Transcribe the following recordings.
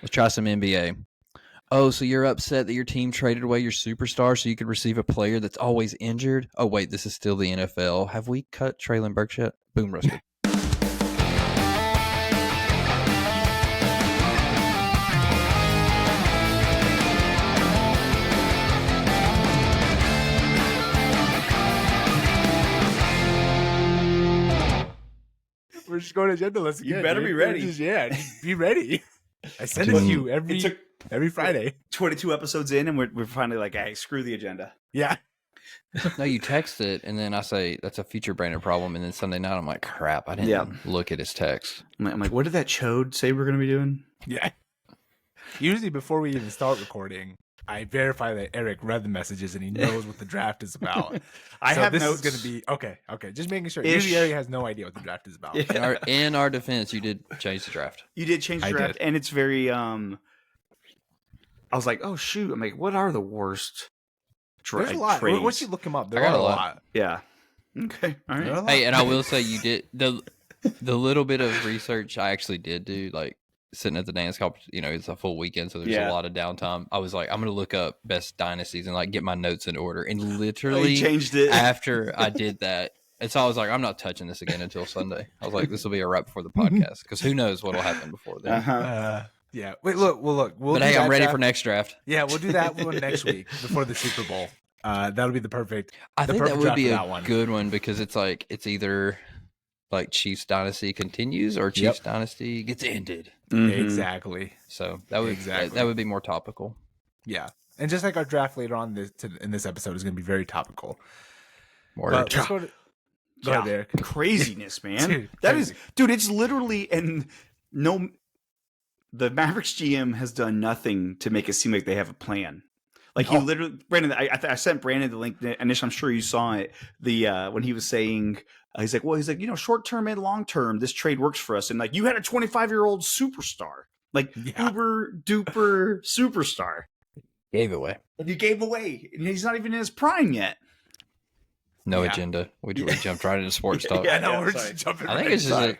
Let's try some NBA. Oh, so you're upset that your team traded away your superstar so you could receive a player that's always injured? Oh, wait, this is still the NFL. Have we cut Traylon Burks yet? Boom, roasted. We're just going agendaless again. You better be ready. Just be ready. I send it to you every Friday. 22 episodes in, and we're finally like, hey, screw the agenda. Yeah. No, you text it, and then I say, that's a future Brandon problem, and then Sunday night I'm like, crap, I didn't look at his text. I'm like, what did that chode say we're going to be doing? Yeah. Usually before we even start recording, I verify that Eric read the messages and he knows what the draft is about. I have this notes. is going to be okay. Just making sure. Usually Eric has no idea what the draft is about. Yeah. In our defense, you did change the draft. You did change the draft, and it's very. I was like, oh shoot! I'm like, what are the worst? There's a lot. trades? Once you look them up, there I got are a a lot. lot. Yeah. Okay. All right. Hey, and I will say you did the little bit of research I actually did do, like sitting at the dance conference. You know, it's a full weekend, so there's a lot of downtime. I was like, I'm gonna look up best dynasties and like get my notes in order. And literally changed it after I did that. And so I was like, I'm not touching this again until Sunday. I was like, this will be a wrap before the podcast because who knows what'll happen before then. Yeah. Wait. Look. But hey, I'm ready for next draft. Yeah, we'll do that one next week before the Super Bowl. That'll be the perfect. I think that would be a good one because it's like it's either like Chiefs dynasty continues or Chiefs dynasty gets ended. Mm-hmm. Exactly. So that would be more topical. Yeah, and just like our draft later on in this episode is going to be very topical. More let's go ahead, Eric. Craziness, man. Dude, dude. It's literally the Mavericks GM has done nothing to make it seem like they have a plan. Like he literally, Brandon. I sent Brandon the link, and I'm sure you saw it. When he was saying, he's like, short term and long term, this trade works for us. And like, you had a 25-year-old superstar, like uber duper superstar, gave away, and you gave away, and he's not even in his prime yet. No agenda. We jumped right into sports talk. We're just jumping. I think it's just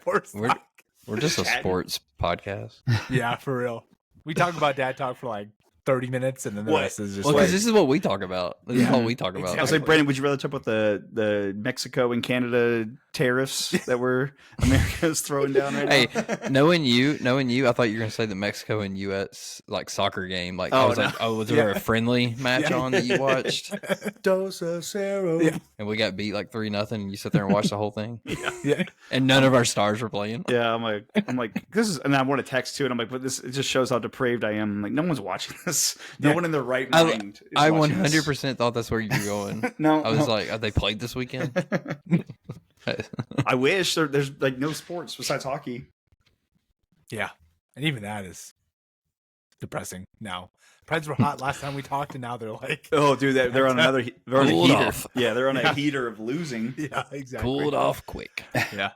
we're just a sports podcast. Yeah, for real. We talk about dad talk for like 30 minutes, and then the rest is just because this is what we talk about. This is all we talk about. Exactly. I was like, Brandon, would you rather talk about the Mexico and Canada tariffs that America's throwing down right now? Hey, knowing you, I thought you were gonna say the Mexico and U.S. like soccer game. Like I was like, was there a friendly match on that you watched? Dos a cero. And we got beat like 3-0, and you sit there and watch the whole thing. Yeah. And none of our stars were playing. Yeah, I'm like, this is, and I want to text too, and I'm like, but this, it just shows how depraved I am. I'm like, no one's watching this. No one in their right mind. I 100% thought that's where you were going. No, I was like, have they played this weekend? I wish there's like no sports besides hockey. Yeah, and even that is depressing. Now, Preds were hot last time we talked, and now they're like, oh, dude, they're on another. They're on a Cooled heater. off. Yeah, they're on a heater of losing. Yeah, exactly. Cooled off quick. Yeah.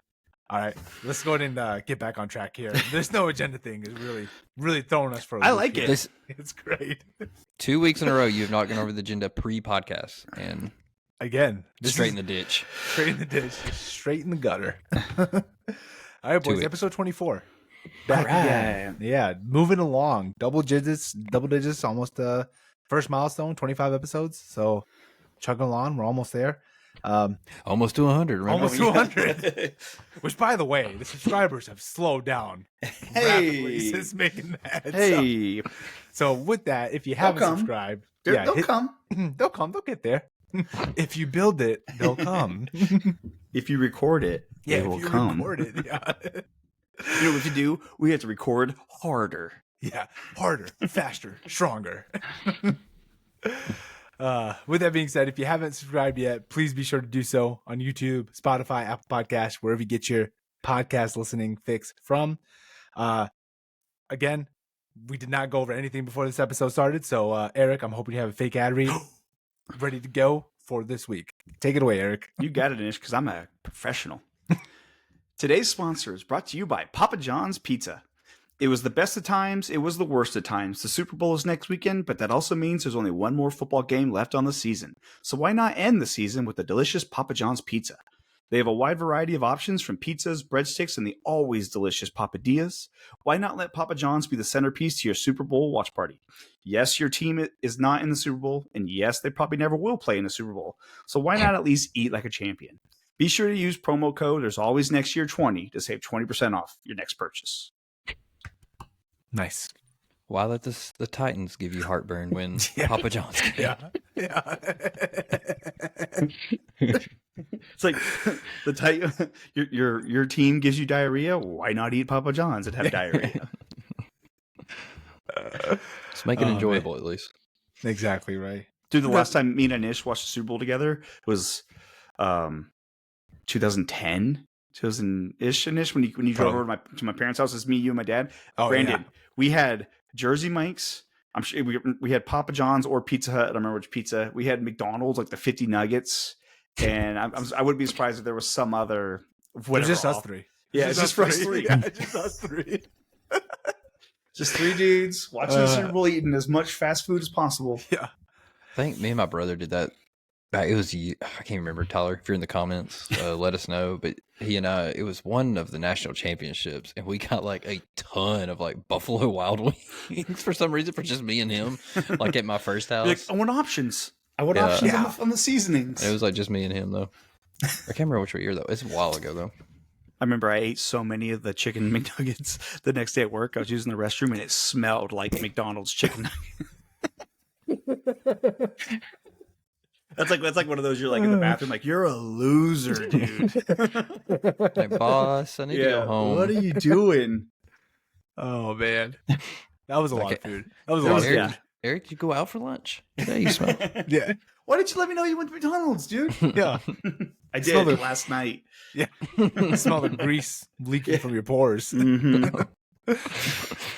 All right, let's go ahead and get back on track here. There's no agenda thing is really throwing us for a loop. I like it. It's great. 2 weeks in a row, you have not gone over the agenda pre-podcast, and again, straight in the ditch. Straight in the ditch. Straight in the gutter. All right, boys. Episode 24. Back again. Yeah, moving along. Double digits. Almost first milestone. 25 episodes. So chugging along. We're almost there. Almost to 100. Remember? Almost to 100. Which, by the way, the subscribers have slowed down rapidly since making that. Hey. So with that, if you haven't subscribed, they'll come. They'll come. They'll get there. If you build it, they'll come. If you record it, they will come. Record it, yeah. You know what you do? We have to record harder. Yeah, harder, faster, stronger. With that being said, if you haven't subscribed yet, please be sure to do so on YouTube, Spotify, Apple Podcasts, wherever you get your podcast listening fix from. Again, we did not go over anything before this episode started. So, Eric, I'm hoping you have a fake ad read ready to go for this week. Take it away, Eric. You got it, Anish, because I'm a professional. Today's sponsor is brought to you by Papa John's Pizza. It was the best of times. It was the worst of times. The Super Bowl is next weekend, but that also means there's only one more football game left on the season. So why not end the season with a delicious Papa John's pizza? They have a wide variety of options from pizzas, breadsticks, and the always delicious papadillas. Why not let Papa John's be the centerpiece to your Super Bowl watch party? Yes, your team is not in the Super Bowl, and yes, they probably never will play in the Super Bowl. So why not at least eat like a champion? Be sure to use promo code There's Always Next Year 20 to save 20% off your next purchase. Nice. Why let the Titans give you heartburn when Papa John's Yeah. It's like your team gives you diarrhea. Why not eat Papa John's and have diarrhea? Let's make it enjoyable, at least. Exactly right. Dude, the last time me and Anish watched the Super Bowl together was 2010, 2000-ish, Anish, when you drove over to my parents' house. It's me, you, and my dad. Oh, Brandon, we had Jersey Mike's. I'm sure we had Papa John's or Pizza Hut. I don't remember which pizza. We had McDonald's, like the 50 nuggets. And I wouldn't be surprised if there was some other. It's just us three. Yeah, it's just for us three. Yeah, just us three. Just three dudes watching the Super Bowl, eating as much fast food as possible. Yeah. I think me and my brother did that. It was, I can't remember, Tyler, if you're in the comments, let us know. But he and I, it was one of the national championships, and we got like a ton of like Buffalo Wild Wings for some reason, for just me and him, like at my first house. Like, I want options. I want options on the seasonings. It was like just me and him, though. I can't remember which year, though. It's a while ago, though. I remember I ate so many of the chicken McNuggets the next day at work. I was using the restroom, and it smelled like McDonald's chicken nuggets. That's like one of those you're like in the bathroom, like, you're a loser, dude. Like, boss, I need to go home. What are you doing? Oh man, that was a lot of food. That was a lot of food. Eric, did you go out for lunch today? You smell. Yeah. Why didn't you let me know you went to McDonald's, dude? Yeah. I did last night. Yeah. I smell the grease leaking from your pores. Mm-hmm.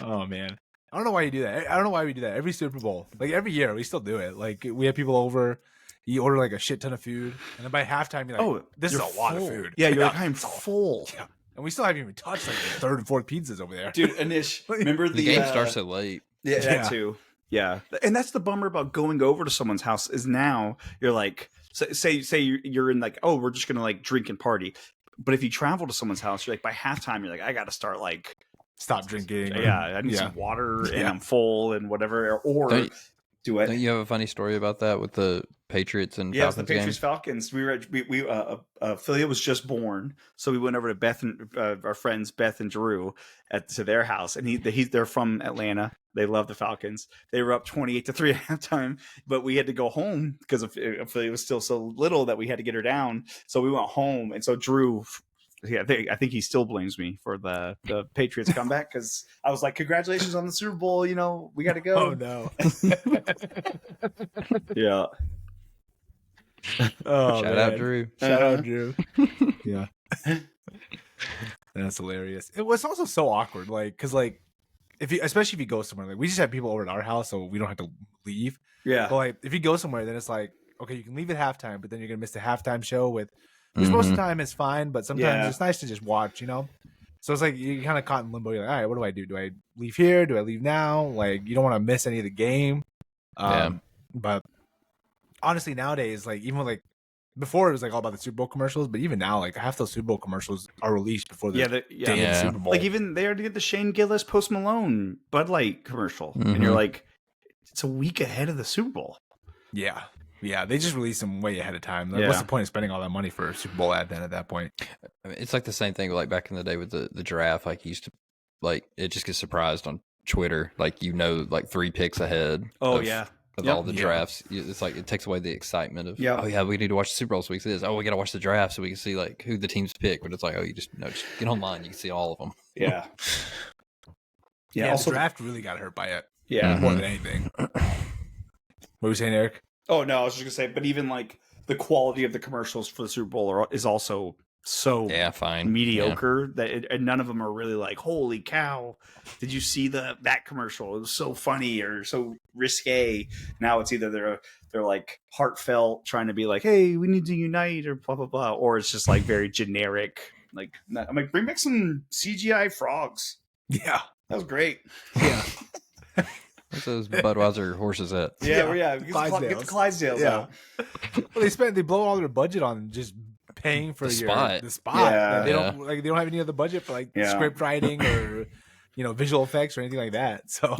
Oh man. I don't know why you do that. I don't know why we do that. Every Super Bowl, like every year, we still do it. Like we have people over, you order like a shit ton of food, and then by halftime you're like, "Oh, this is a lot of food." Yeah, you're like, "I'm full." Yeah. And we still haven't even touched like the third and fourth pizzas over there. Dude, Anish, remember the game starts so late. Yeah, that too. Yeah, and that's the bummer about going over to someone's house is now you're like, say you're in like, oh, we're just gonna like drink and party, but if you travel to someone's house, you're like by halftime you're like, I got to start like stop drinking. Yeah, I need some water and I'm full and whatever. Or do it. Don't you have a funny story about that with the Patriots and Falcons? The Patriots Falcons. We Philia was just born, so we went over to Beth and our friends Beth and Drew to their house, and they're from Atlanta. They love the Falcons. They were up 28-3 at halftime, but we had to go home because Philia was still so little that we had to get her down. So we went home, and so Drew. Yeah, I think he still blames me for the Patriots comeback because I was like, "Congratulations on the Super Bowl! You know, we got to go." Oh no! Yeah. Oh, shout out Drew! Shout out Drew! Yeah, that's hilarious. It was also so awkward, like because like especially if you go somewhere, like we just have people over at our house, so we don't have to leave. Yeah, but like if you go somewhere, then it's like okay, you can leave at halftime, but then you're gonna miss the halftime show with. Because most of the time it's fine, but sometimes it's nice to just watch, you know? So it's like you're kind of caught in limbo. You're like, all right, what do I do? Do I leave here? Do I leave now? Like, you don't want to miss any of the game. But honestly, nowadays, like, even like before it was like all about the Super Bowl commercials, but even now, like, half those Super Bowl commercials are released before the Super Bowl. Like, even they already did the Shane Gillis Post Malone Bud Light commercial. And you're like, it's a week ahead of the Super Bowl. Yeah. Yeah, they just release them way ahead of time. Like, what's the point of spending all that money for a Super Bowl ad then at that point? I mean, it's like the same thing like back in the day with the draft. Like, you used to, like, it just gets surprised on Twitter. Like, like 3 picks ahead. Oh, of all the drafts. It's like it takes away the excitement of, oh, yeah, we need to watch the Super Bowl so we can see this. Oh, we got to watch the draft so we can see, like, who the teams pick. But it's like, oh, you just get online. You can see all of them. Yeah. Yeah, also, the draft really got hurt by it. Yeah. More than anything. What were you saying, Eric? Oh, no, I was just going to say, but even like the quality of the commercials for the Super Bowl is also so mediocre that and none of them are really like, holy cow, did you see that commercial? It was so funny or so risque. Now it's either they're like heartfelt trying to be like, hey, we need to unite or blah, blah, blah. Or it's just like very generic. Like, I'm like, bring back some CGI frogs. Yeah. That was great. Yeah. What's those Budweiser horses at? Yeah. Get the Clydesdales out. Well, they blow all their budget on just paying for the spot. Yeah. They don't have any other budget for like script writing or visual effects or anything like that. So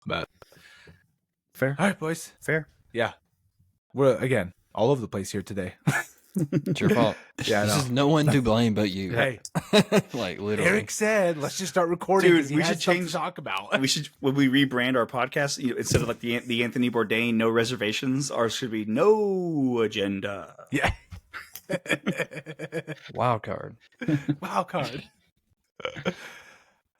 but fair. All right, boys. Fair. Yeah, we're again all over the place here today. It's your fault. Yeah, this is no one to blame but you. Hey, like literally. Eric said, "Let's just start recording." Dude, we should change to talk about. We should when we rebrand our podcast instead of like the Anthony Bourdain no reservations, ours should be no agenda. Yeah. Wild card. Wild card.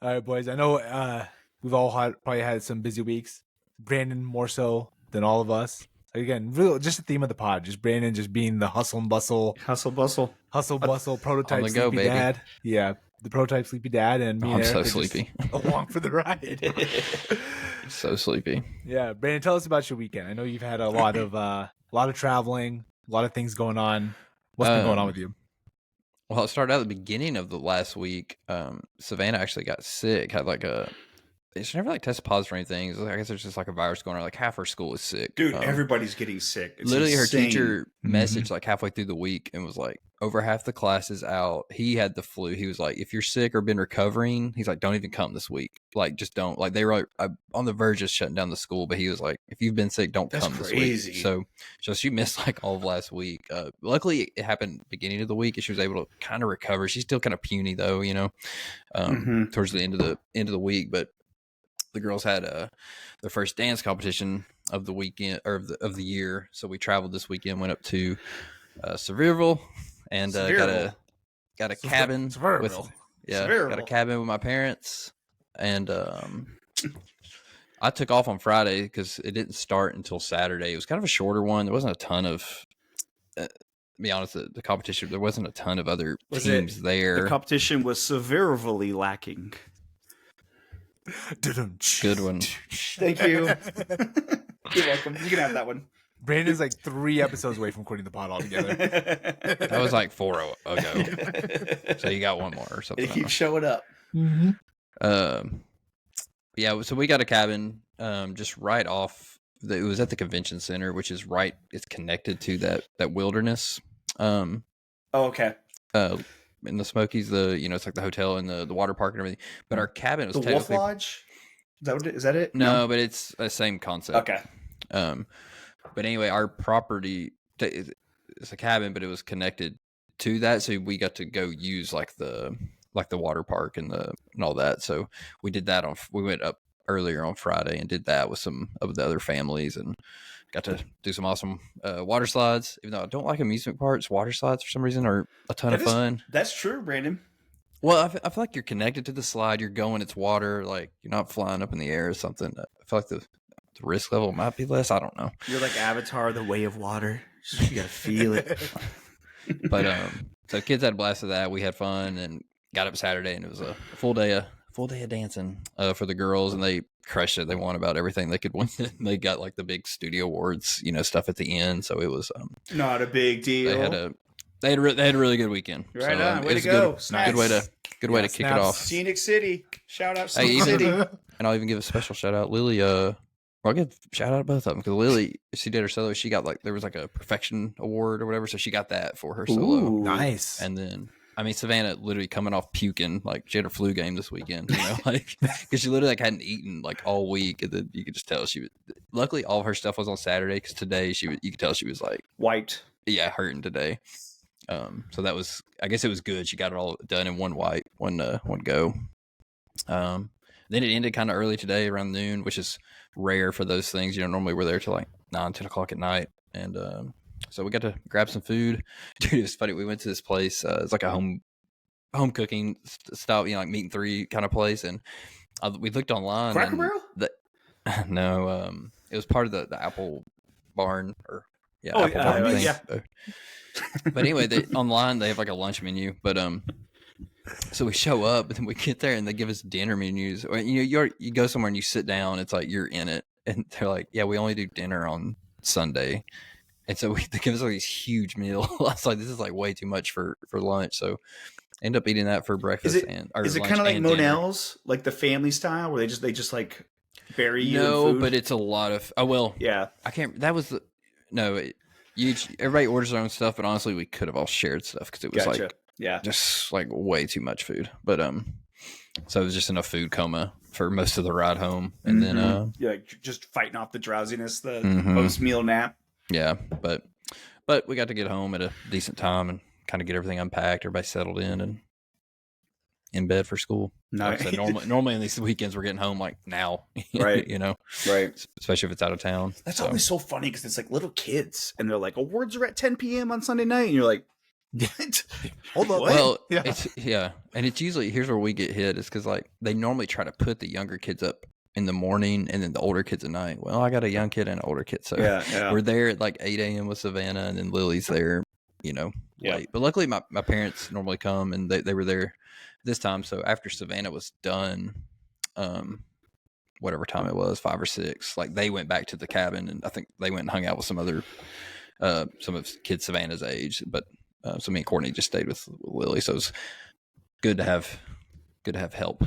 All right, boys. I know we've all probably had some busy weeks. Brandon more so than all of us. Again, really, just the theme of the pod, just Brandon just being the hustle and bustle, prototype On the sleepy go, baby. dad. Yeah, the prototype sleepy dad, and me and I'm Eric so are just sleepy. along for the ride. So sleepy. Yeah, Brandon, tell us about your weekend. I know you've had a lot of traveling, a lot of things going on. What's been going on with you? Well, it started out at the beginning of the last week. Savannah actually got sick. Had like she never like tested positive for anything. I guess there's just like a virus going around. Like half her school is sick. Dude, everybody's getting sick. It's literally, insane. her teacher messaged like halfway through the week and was like, over half the class is out. He had the flu. He was like, if you're sick or been recovering, he's like, don't even come this week. Like, just don't. Like, they were like, on the verge of shutting down the school, but he was like, if you've been sick, don't come this week. So she missed like all of last week. Luckily, it happened beginning of the week and she was able to kind of recover. She's still kind of puny though, towards the end of the week, but the girls had their first dance competition of the weekend or of the year. So we traveled this weekend, went up to Sevierville and got a cabin with got a cabin with my parents. And I took off on Friday because it didn't start until Saturday. It was kind of a shorter one. There wasn't a ton of to be honest, the competition, there wasn't a ton of other teams there. The competition was severely lacking. Good one. Thank you. You're welcome. You can have that one. Brandon's like 3 episodes away from quitting the pod altogether. That was like 4 ago. So you got one more or something. It keeps showing up. Yeah, so we got a cabin just right off. It was at the convention center, which is right. It's connected to that wilderness. Okay. In the Smokies, it's like the hotel and the water park and everything. But our cabin was the Wolf Lodge. Is that it? No, but it's the same concept. Okay. But anyway, our property it's a cabin, but it was connected to that, so we got to go use like the water park and all that. So we did that we went up earlier on Friday and did that with some of the other families and got to do some awesome water slides. Even though I don't like amusement parks, water slides for some reason are a ton of fun. That's true, Brandon. Well, I feel like you're connected to the slide. You're going, it's water. Like you're not flying up in the air or something. I feel like the risk level might be less. I don't know. You're like Avatar, the way of water. You gotta feel it. But so kids had a blast with that. We had fun and got up Saturday, and it was a full day of dancing for the girls, and they crushed it. They won about everything they could win. They got like the big studio awards, stuff at the end. So it was not a big deal. They had a really good weekend. Right so, on, way to go! Good way to kick it off. Scenic City, shout out Scenic City, and I'll even give a special shout out Lily. I'll give a shout out to both of them because Lily, she did her solo. She got there was like a perfection award or whatever, so she got that for her solo. Ooh, nice. And then Savannah literally coming off puking, like she had her flu game this weekend, because she literally hadn't eaten like all week, and then you could just tell she was. Luckily, all of her stuff was on Saturday because today you could tell she was like wiped. Yeah, hurting today. So that was, I guess it was good. She got it all done in one go. Then it ended kind of early today around noon, which is rare for those things. Normally we're there till like 9-10 o'clock at night. And so we got to grab some food. Dude, it was funny. We went to this place. It's like a home cooking style, like meat and three kind of place. And we looked online. Cracker Barrel? No, it was part of the Apple Barn Apple Barn thing. Yeah. But anyway, online they have like a lunch menu. But so we show up, and then we get there, and they give us dinner menus. Or, you go somewhere and you sit down. It's like you're in it, and they're like, "Yeah, we only do dinner on Sunday." And so they give us like these huge meals. I was like, "This is like way too much for lunch." So end up eating that for breakfast. Is it kind of like Monell's, like the family style, where they just like bury you? No, in food? But it's a lot of. Oh well, yeah. I can't. That was everybody orders their own stuff, but honestly, we could have all shared stuff because it was just like way too much food. But so it was just in a food coma for most of the ride home, and then just fighting off the drowsiness, the post meal nap. Yeah, but we got to get home at a decent time and kind of get everything unpacked, everybody settled in and in bed for school. Nice. Like I said, normally on these weekends we're getting home like now, right? Right. Especially if it's out of town. That's always so funny because it's like little kids and they're like, awards are at 10 p.m. on Sunday night, and you're like, what? Hold on. Well, and it's usually here's where we get hit is because like they normally try to put the younger kids up in the morning and then the older kids at night. Well, I got a young kid and an older kid, so we're there at like 8 a.m. with Savannah, and then Lily's there, late. But luckily my parents normally come, and they were there this time. So after Savannah was done, whatever time it was, 5 or 6, like they went back to the cabin, and I think they went and hung out with some of kids Savannah's age. But so me and Courtney just stayed with Lily. So it was good to have help.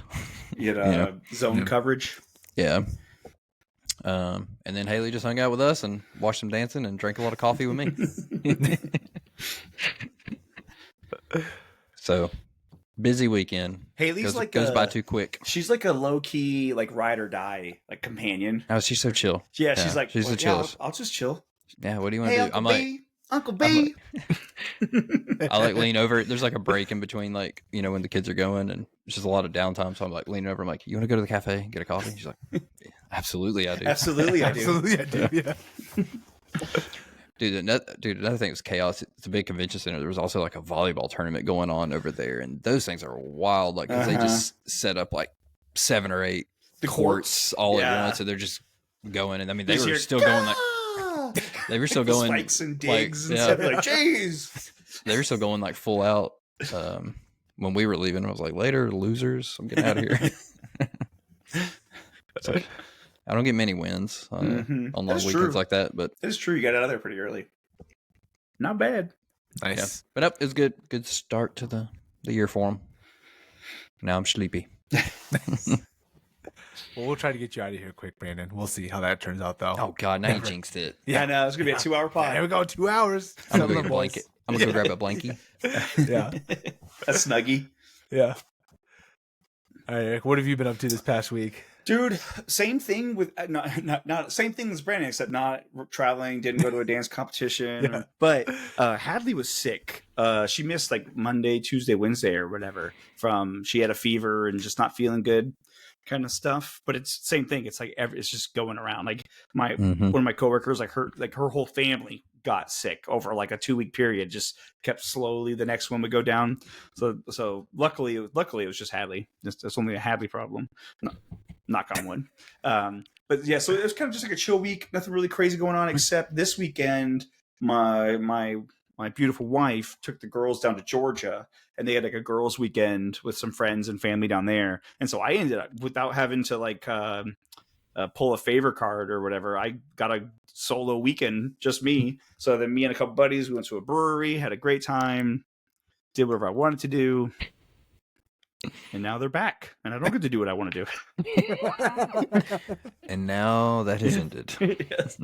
Zone coverage. Yeah. And then Haley just hung out with us and watched some dancing and drank a lot of coffee with me. So busy weekend. Haley's goes by too quick. She's like a low key, like ride or die, like companion. Oh, she's so chill. Yeah, she's like, she's the chillest. I'll just chill. Yeah, what do you want to do? I'm like, Uncle B. I like lean over. There's like a break in between, like, when the kids are going, and it's just a lot of downtime. So I'm like leaning over. I'm like, you want to go to the cafe and get a coffee? She's like, yeah, absolutely, I do. Absolutely, I do. Absolutely, I do. Yeah. Dude, another thing was chaos. It's a big convention center. There was also like a volleyball tournament going on over there, and those things are wild. Like, cause they just set up like 7 or 8 courts all at once, so they're just going. And I mean, they were still going like. They were still going spikes and digs and stuff. Like, jeez. They were still going like full out. When we were leaving, I was like, later, losers. I'm getting out of here. So, I don't get many wins on long weekends like that, but it's true. You got out of there pretty early. Not bad. Nice. Yeah. But it was good. Good start to the year for them. Now I'm sleepy. Well, we'll try to get you out of here quick, Brandon. We'll see how that turns out, though. Oh, God. Now you jinxed it. Yeah, no, it's going to be a 2-hour pod. Here we go. 2 hours. I'm going to go get a blanket. I'm going to go grab a blankie. Yeah. A Snuggie. Yeah. All right, Eric, what have you been up to this past week? Dude, same thing with not same thing as Brandon, except not traveling, didn't go to a dance competition. But Hadley was sick. She missed like Monday, Tuesday, Wednesday, or whatever. She had a fever and just not feeling good, kind of stuff. But it's the same thing. It's like it's just going around. Like one of my coworkers, like her whole family got sick over like a 2-week period. Just kept slowly. The next one would go down. So luckily it was just Hadley. It's only a Hadley problem. No. Knock on wood. But yeah, so it was kind of just like a chill week. Nothing really crazy going on, except this weekend, my beautiful wife took the girls down to Georgia, and they had like a girls' weekend with some friends and family down there. And so I ended up, without having to like pull a favor card or whatever, I got a solo weekend, just me. So then me and a couple buddies, we went to a brewery, had a great time, did whatever I wanted to do. And now they're back, and I don't get to do what I want to do. And now that has ended. Yes.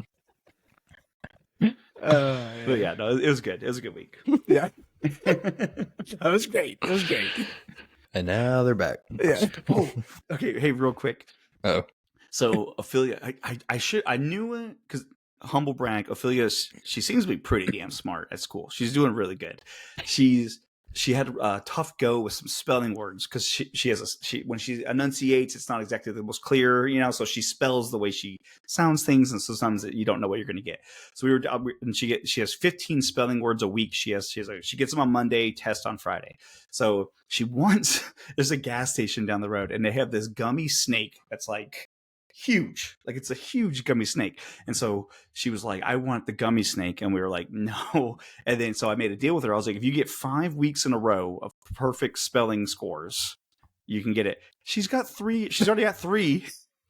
But yeah, no, it was good. It was a good week. Yeah. That was great. It was great. And now they're back. Yeah. Oh, okay. Hey, real quick. Oh. So Ophelia, I knew it because humble brag. Ophelia, she seems to be pretty damn smart at school. She's doing really good. She had a tough go with some spelling words because she when she enunciates, it's not exactly the most clear, so she spells the way she sounds things, and sometimes you don't know what you're going to get. So and she has 15 spelling words a week. She gets them on Monday, test on Friday. So there's a gas station down the road, and they have this gummy snake that's like huge, like it's a huge gummy snake. And so she was like, I want the gummy snake, and we were like, no. And then so I made a deal with her. I was like, if you get 5 weeks in a row of perfect spelling scores, you can get it. She's already got 3.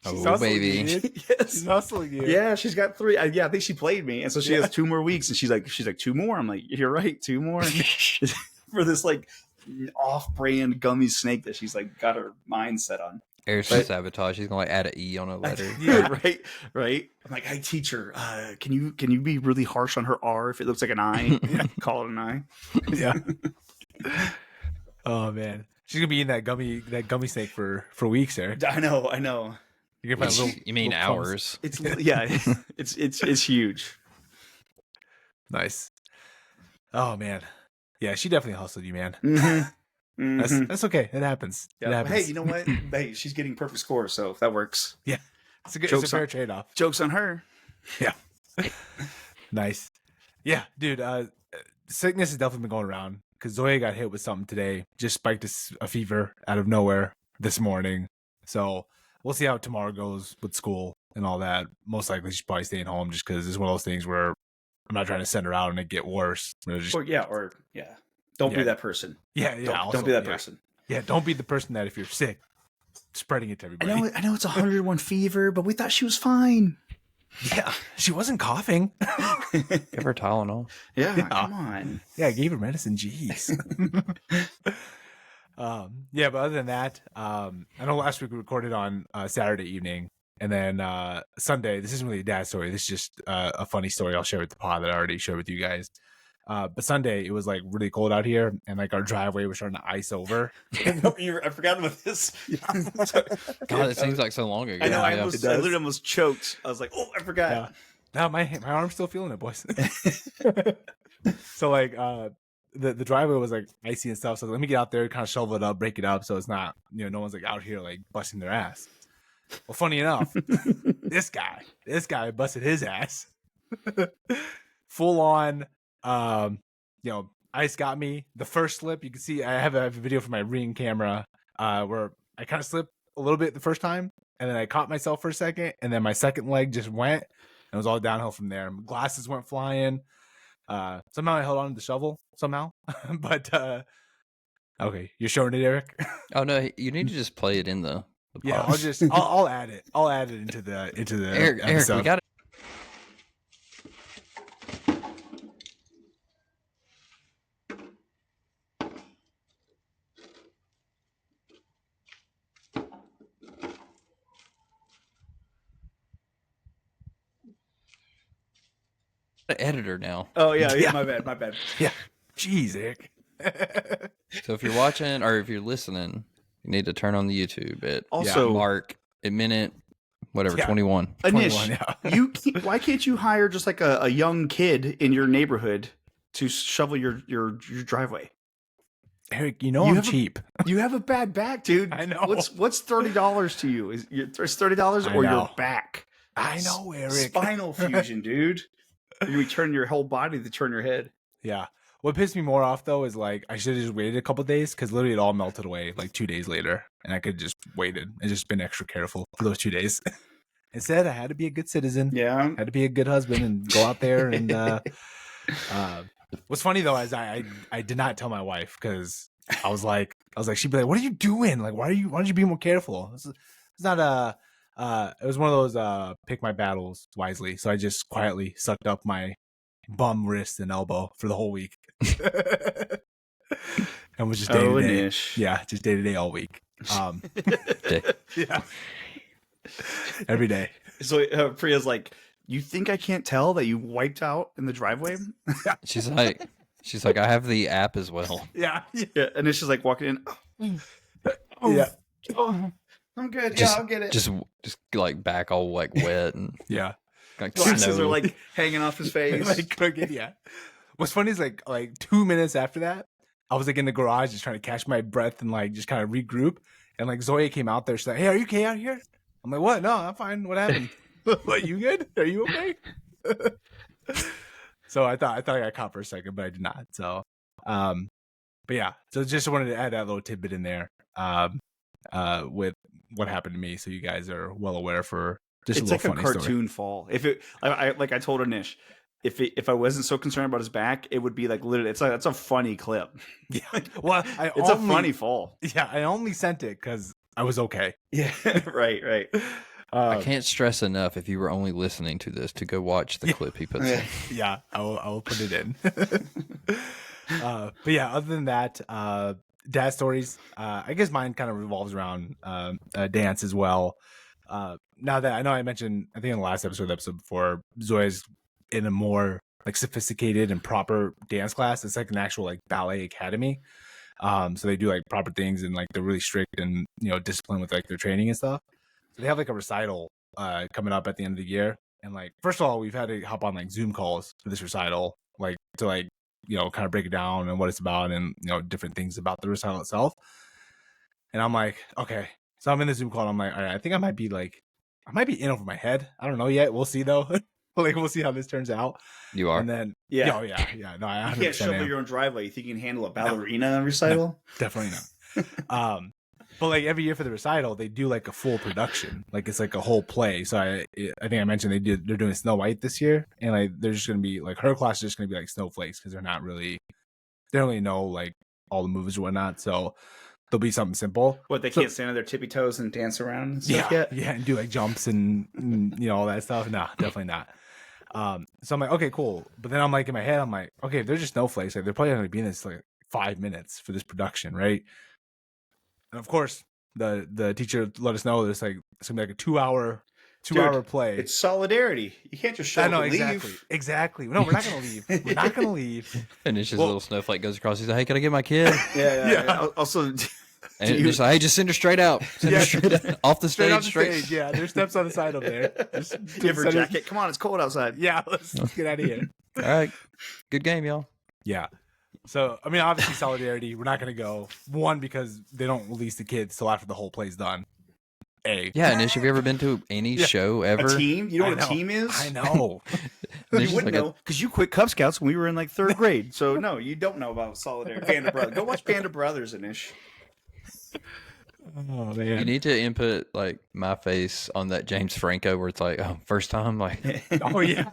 Oh, baby. Yes. She's hustling you. Yeah, she's got 3. I think she played me, and so she has 2 more weeks, and she's like 2 more. I'm like, you're right, 2 more for this like off-brand gummy snake that she's like got her mind set on. Eric's gonna sabotage. He's gonna like add an E on a letter. right. I'm like, hey, teacher, can you be really harsh on her R if it looks like an I? Call it an I. Yeah. Oh man, she's gonna be in that gummy snake for weeks, Eric. I know. You're gonna find You mean hours? It's it's huge. Nice. Oh man, yeah, she definitely hustled you, man. That's okay. It happens. Yeah. It happens. Hey, you know what? Hey, she's getting perfect scores, so that works. Yeah, it's a fair trade off. Joke's on her. Yeah. Nice. Yeah, dude. Sickness has definitely been going around because Zoya got hit with something today. Just spiked a fever out of nowhere this morning. So we'll see how tomorrow goes with school and all that. Most likely she's probably staying home just because it's one of those things where I'm not trying to send her out and it get worse. Don't be that person. Yeah. Don't be that person. Yeah, don't be the person that if you're sick, spreading it to everybody. I know it's 101 fever, but we thought she was fine. Yeah, she wasn't coughing. Give her Tylenol. Yeah, come on. Yeah, I gave her medicine. Jeez. Yeah, but other than that, I know last week we recorded on Saturday evening, and then Sunday. This isn't really a dad story. This is just a funny story I'll share with the pod that I already shared with you guys. But Sunday it was like really cold out here, and like our driveway was starting to ice over. I forgot about this. God, it seems like so long ago. I know. I literally almost choked. I was like, "Oh, I forgot." Yeah. Now my arm's still feeling it, boys. So like the driveway was like icy and stuff. So let me get out there, kind of shovel it up, break it up, so it's not no one's like out here like busting their ass. Well, funny enough, this guy busted his ass, full on. Ice got me. The first slip, you can see I have a video from my Ring camera where I kind of slipped a little bit the first time, and then I caught myself for a second, and then my second leg just went, and it was all downhill from there. My glasses went flying. Somehow I held on to the shovel somehow, but okay, you're showing it, Eric. Oh no, you need to just play it in the yeah, I'll add it. I'll add it into the Eric, we got it. Editor now. Oh yeah, my bad. Yeah, jeez, Eric. So if you're watching or if you're listening, you need to turn on the YouTube at also mark at minute 21. Anish, why can't you hire just like a young kid in your neighborhood to shovel your driveway? Eric, I'm cheap. You have a bad back, dude. I know. What's $30 to you? Is $30 or your back? I know, Eric. Spinal fusion, dude. You turn your whole body to turn your head. Yeah. What pissed me more off though is like I should have just waited a couple days because literally it all melted away like 2 days later, and I could just waited and just been extra careful for those 2 days. Instead, I had to be a good citizen. Yeah, I had to be a good husband and go out there and. What's funny though is I did not tell my wife because I was like she'd be like, "What are you doing? Like, why don't you be more careful?" It's not it was one of those pick my battles wisely. So I just quietly sucked up my bum, wrist, and elbow for the whole week. And was just day to day. Yeah, just day to day all week. Yeah. Every day. So Priya's like, "You think I can't tell that you wiped out in the driveway?" She's like, I have the app as well. Yeah. And then she's like walking in. Yeah. Oh, I'm good. Yeah, I'll get it. Just like back all like wet and yeah. Like glasses are like hanging off his face. Yeah. What's funny is like 2 minutes after that, I was like in the garage just trying to catch my breath and like just kind of regroup. And like Zoya came out there. She's like, "Hey, are you okay out here?" I'm like, "What? No, I'm fine. What happened?" "What, you good? Are you okay?" So I thought I got caught for a second, but I did not. So, but yeah. So just wanted to add that little tidbit in there, with what happened to me, so you guys are well aware for just it's a little like funny a cartoon story. fall. If it, I told Anish, if I wasn't so concerned about his back, it would be like literally. It's a funny clip. Yeah. Well, it's a funny fall. Yeah, I only sent it because I was okay. Yeah. Right. I can't stress enough if you were only listening to this to go watch the clip he puts in. Yeah, I will put it in. But yeah, other than that, dad stories. I guess mine kind of revolves around dance as well. Now that I know I mentioned, I think in the last episode before, Zoya's in a more like sophisticated and proper dance class. It's like an actual like ballet academy. So they do like proper things and like they're really strict and disciplined with like their training and stuff. So they have like a recital coming up at the end of the year. And like first of all, we've had to hop on like Zoom calls for this recital, like to like kind of break it down and what it's about and different things about the recital itself. And I'm like, okay. So I'm in the Zoom call and I'm like, all right, I think I might be in over my head. I don't know yet. We'll see though. Like we'll see how this turns out. You are? And then yeah. No, I you can't shovel your own driveway. You think you can handle a ballerina recital? No, definitely not. But like every year for the recital, they do like a full production. Like it's like a whole play. So I think I mentioned they're doing Snow White this year, and like they're just gonna be like her class is just gonna be like snowflakes because they don't really know like all the moves or whatnot. So there'll be something simple. What, they can't stand on their tippy toes and dance around and stuff yet? Yeah, and do like jumps and all that stuff. No, definitely not. So I'm like, okay, cool. But then I'm like in my head, I'm like, okay, if they're just snowflakes, like they're probably gonna be in this like 5 minutes for this production, right? And of course, the teacher let us know it's gonna be like a 2 hour play. It's solidarity. You can't just show up and leave. Exactly. No, we're not gonna leave. We're not gonna leave. And it's just a little snowflake goes across. He's like, "Hey, can I get my kid?" Yeah. Also, and just like, "Hey, just send her straight out. Send her straight out. Off the stage. Straight. Yeah, there's steps on the side over there. Give her a jacket. Come on, it's cold outside. Yeah, let's get out of here. All right, good game, y'all. Yeah. So, I mean, obviously, solidarity. We're not going to go. One, because they don't release the kids till after the whole play's done. Yeah, Nish, have you ever been to any show ever? A team? You know what a team is? I know. You wouldn't know because you quit Cub Scouts when we were in like 3rd grade. So, no, you don't know about solidarity. Band of Brothers. Go watch Band of Brothers, Anish. Oh, man. You need to input like my face on that James Franco where it's like, oh, first time? Like, oh, yeah.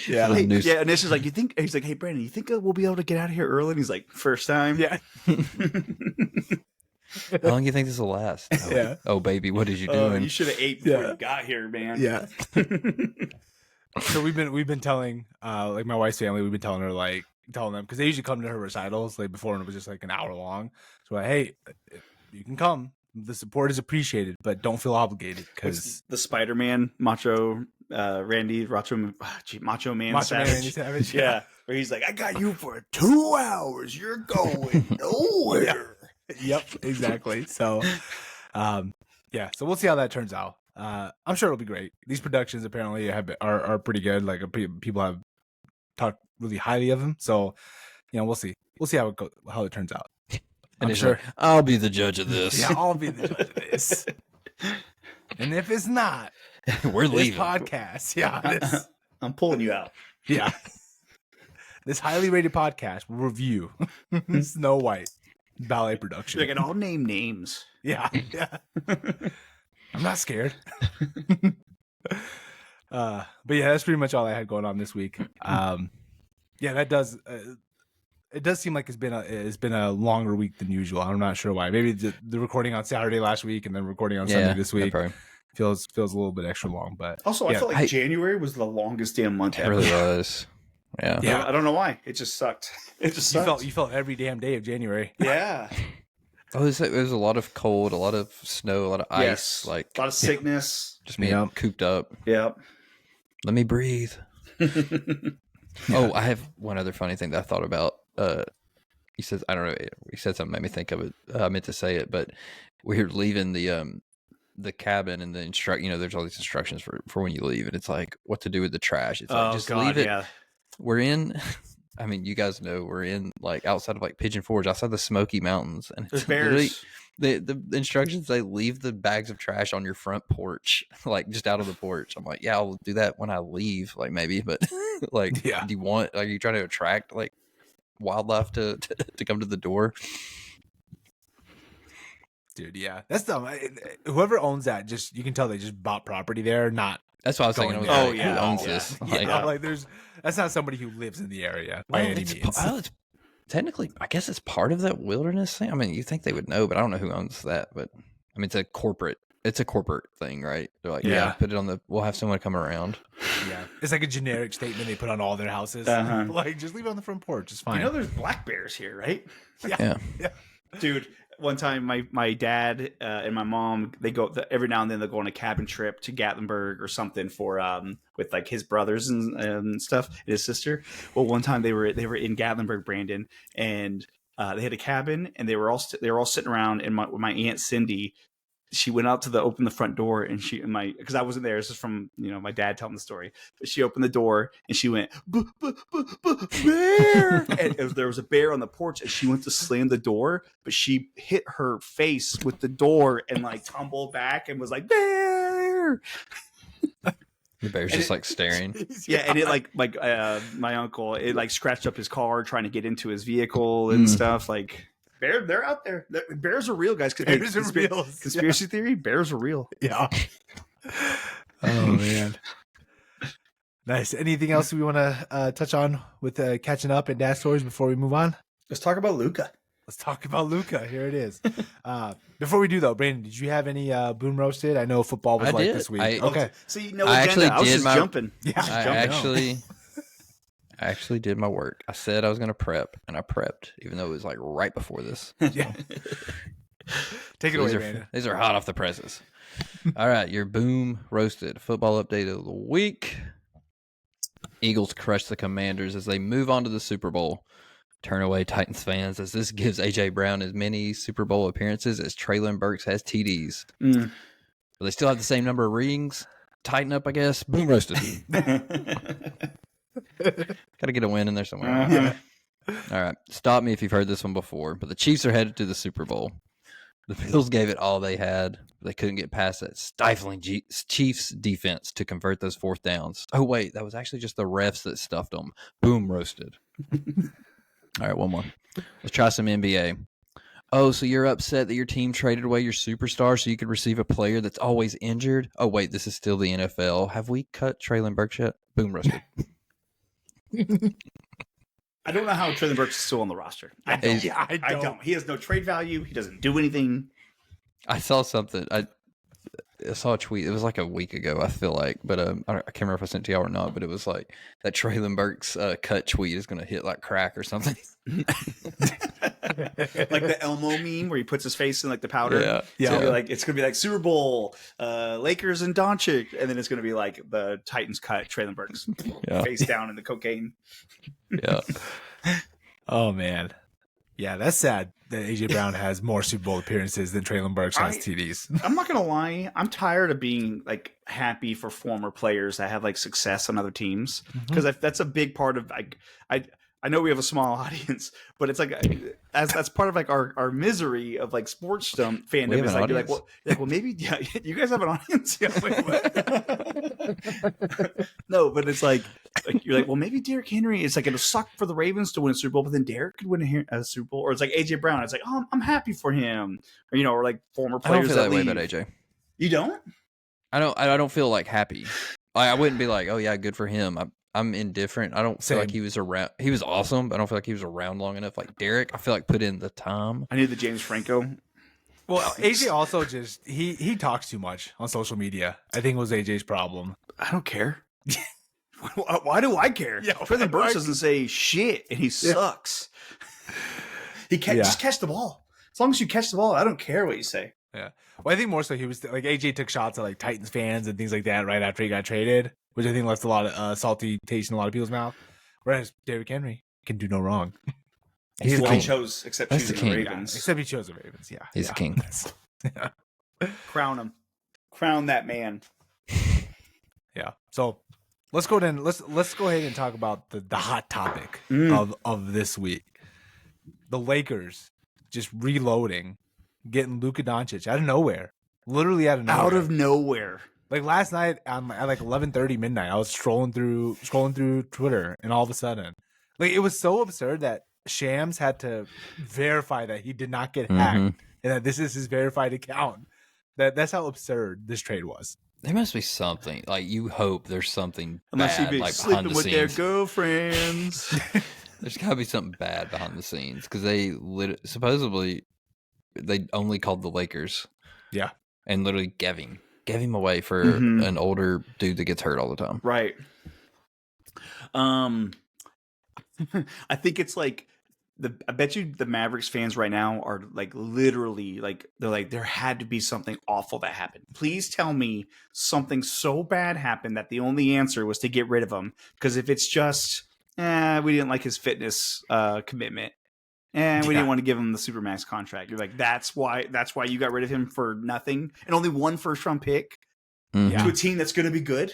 Yeah, and this is like, you think he's like, hey Brandon, you think we'll be able to get out of here early? And he's like, first time. Yeah. How long do you think this will last? Oh, yeah. Oh baby, what is you doing? You should have ate before you got here, man. Yeah. So we've been telling like my wife's family, we've been telling them because they usually come to her recitals like before and it was just like an hour long. So like, hey, you can come. The support is appreciated, but don't feel obligated because the Spider-Man Macho Macho Man Savage. Yeah, where he's like, I got you for 2 hours. You're going nowhere. Yep, exactly. So, yeah. So we'll see how that turns out. I'm sure it'll be great. These productions apparently are pretty good. Like people have talked really highly of them. So, we'll see. We'll see how it turns out. I'm sure like, I'll be the judge of this. Yeah, I'll be the judge of this. And if it's not, we're leaving. Podcast. Yeah, I'm pulling you out. Yeah, this highly rated podcast will review Snow White ballet production. They can all name names. Yeah. I'm not scared. But yeah, that's pretty much all I had going on this week. Yeah, that does. It does seem like it's been a longer week than usual. I'm not sure why. Maybe the recording on Saturday last week and then recording on Sunday this week feels a little bit extra long. But also, I felt like January was the longest damn month ever. It really was. Yeah. I don't know why. It just sucked. It just sucked. You felt every damn day of January. Yeah. Oh, there's a lot of cold, a lot of snow, a lot of ice, like a lot of sickness. Just being cooped up. Yep. Let me breathe. Oh, I have one other funny thing that I thought about. He says, I don't know. He said something made me think of it. I meant to say it, but we're leaving the cabin and the there's all these instructions for when you leave, and it's like what to do with the trash. It's like just leave it. Yeah. We're in. I mean, you guys know we're in like outside of like Pigeon Forge, outside the Smoky Mountains, and it's bears. The instructions say leave the bags of trash on your front porch, like just out of the porch. I'm like, yeah, I'll do that when I leave, like maybe, but like, do you want? Are you trying to attract like wildlife to come to the door? Dude, yeah, that's dumb. Whoever owns that, just you can tell they just bought property there, not. That's what I was thinking. Who owns this? Like, that's not somebody who lives in the area by any means. It's technically, I guess it's part of that wilderness thing. I mean, you think they would know, but I don't know who owns that. But I mean, it's a corporate thing, right? They're like, put it on we'll have someone come around. Yeah, it's like a generic statement they put on all their houses. Like, just leave it on the front porch. It's fine. You know, there's black bears here, right? Yeah. Dude, one time my dad and my mom, they go every now and then they'll go on a cabin trip to Gatlinburg or something for with like his brothers and stuff and his sister. Well, one time they were in Gatlinburg, Brandon, and they had a cabin and they were all sitting around, and my aunt Cindy, she went out to open the front door, and because I wasn't there. This is from my dad telling the story. But she opened the door and she went bear, and there was a bear on the porch, and she went to slam the door, but she hit her face with the door and like tumbled back and was like bear. The bear's just like staring. Yeah, and it like my uncle, it like scratched up his car trying to get into his vehicle and stuff like. They're out there. Bears are real, guys. Bears are real. Conspiracy theory, bears are real. Yeah. Oh, man. Nice. Anything else we want to touch on with catching up and dad stories before we move on? Let's talk about Luka. Let's talk about Luka. Here it is. Before we do, though, Brandon, did you have any boom roasted? I know football was this week. Okay. See, no agenda. I was just jumping. Yeah, I actually did my work. I said I was going to prep, and I prepped, even though it was like right before this. Yeah. Take it away, man. These are hot off the presses. All right, your boom roasted football update of the week. Eagles crush the Commanders as they move on to the Super Bowl. Turn away Titans fans, as this gives A.J. Brown as many Super Bowl appearances as Treylon Burks has TDs. But they still have the same number of rings. Tighten up, I guess. Boom roasted. Got to get a win in there somewhere. All right. Stop me if you've heard this one before, but the Chiefs are headed to the Super Bowl. The Bills gave it all they had. They couldn't get past that stifling Chiefs defense to convert those fourth downs. Oh, wait. That was actually just the refs that stuffed them. Boom roasted. All right. One more. Let's try some NBA. Oh, so you're upset that your team traded away your superstar so you could receive a player that's always injured? Oh, wait. This is still the NFL. Have we cut Treylon Burks yet? Boom roasted. I don't know how Treylon Burks is still on the roster. I don't. He has no trade value. He doesn't do anything. I saw something. I saw a tweet. It was like a week ago, I feel like. But I can't remember if I sent it to y'all or not. But it was like that Treylon Burks cut tweet is going to hit like crack or something. Like the Elmo meme where he puts his face in like the powder. Yeah. So it's gonna be like Super Bowl, Lakers and Dončić, and then it's gonna be like the Titans cut Treylon Burks face down in the cocaine. Yeah. Oh man. Yeah, that's sad that AJ Brown has more Super Bowl appearances than Treylon Burks has TDs. I'm not gonna lie, I'm tired of being like happy for former players that have like success on other teams, because that's a big part of like I know we have a small audience, but it's like that's part of like our misery of like sports fandom is like you're like well maybe you guys have an audience. Wait, what? No, but it's like you're like well maybe Derrick Henry. It's like it'll suck for the Ravens to win a Super Bowl, but then Derrick could win a Super Bowl, or it's like AJ Brown. It's like oh I'm happy for him, or or like former players. I don't feel that way about AJ. You don't? I don't feel like happy. I wouldn't be like oh yeah good for him. I'm indifferent. I don't feel like he was around. He was awesome, but I don't feel like he was around long enough. Like Derek, I feel like put in the time. I need the James Franco. Well, AJ also just he talks too much on social media. I think it was AJ's problem. I don't care. Why do I care? Yeah, Treylon Burks doesn't say shit, and he sucks. He can't just catch the ball. As long as you catch the ball, I don't care what you say. Yeah. Well, I think more so he was like AJ took shots at like Titans fans and things like that right after he got traded, which I think left a lot of salty taste in a lot of people's mouth. Whereas Derrick Henry can do no wrong. He's the king. Except choosing the Ravens. Except he chose the Ravens. Yeah, he's the king. Crown him. Crown that man. Yeah. So let's go ahead and talk about the hot topic of this week. The Lakers just reloading, getting Luka Doncic out of nowhere. Literally out of nowhere. Out of nowhere. Like last night at like 11:30 midnight, I was scrolling through Twitter, and all of a sudden, like it was so absurd that Shams had to verify that he did not get hacked and that this is his verified account. That's how absurd this trade was. There must be something. Like you hope there's something unless bad, he be like sleeping behind the with scenes. their girlfriends. There's got to be something bad behind the scenes because they supposedly they only called the Lakers. Yeah, and literally gave give him away for an older dude that gets hurt all the time. Right. I think it's like I bet you the Mavericks fans right now are like literally like they're like there had to be something awful that happened. Please tell me something so bad happened that the only answer was to get rid of him. Because if it's just we didn't like his fitness commitment and we didn't want to give him the Supermax contract. You're like that's why you got rid of him for nothing and only one first round pick to a team that's going to be good.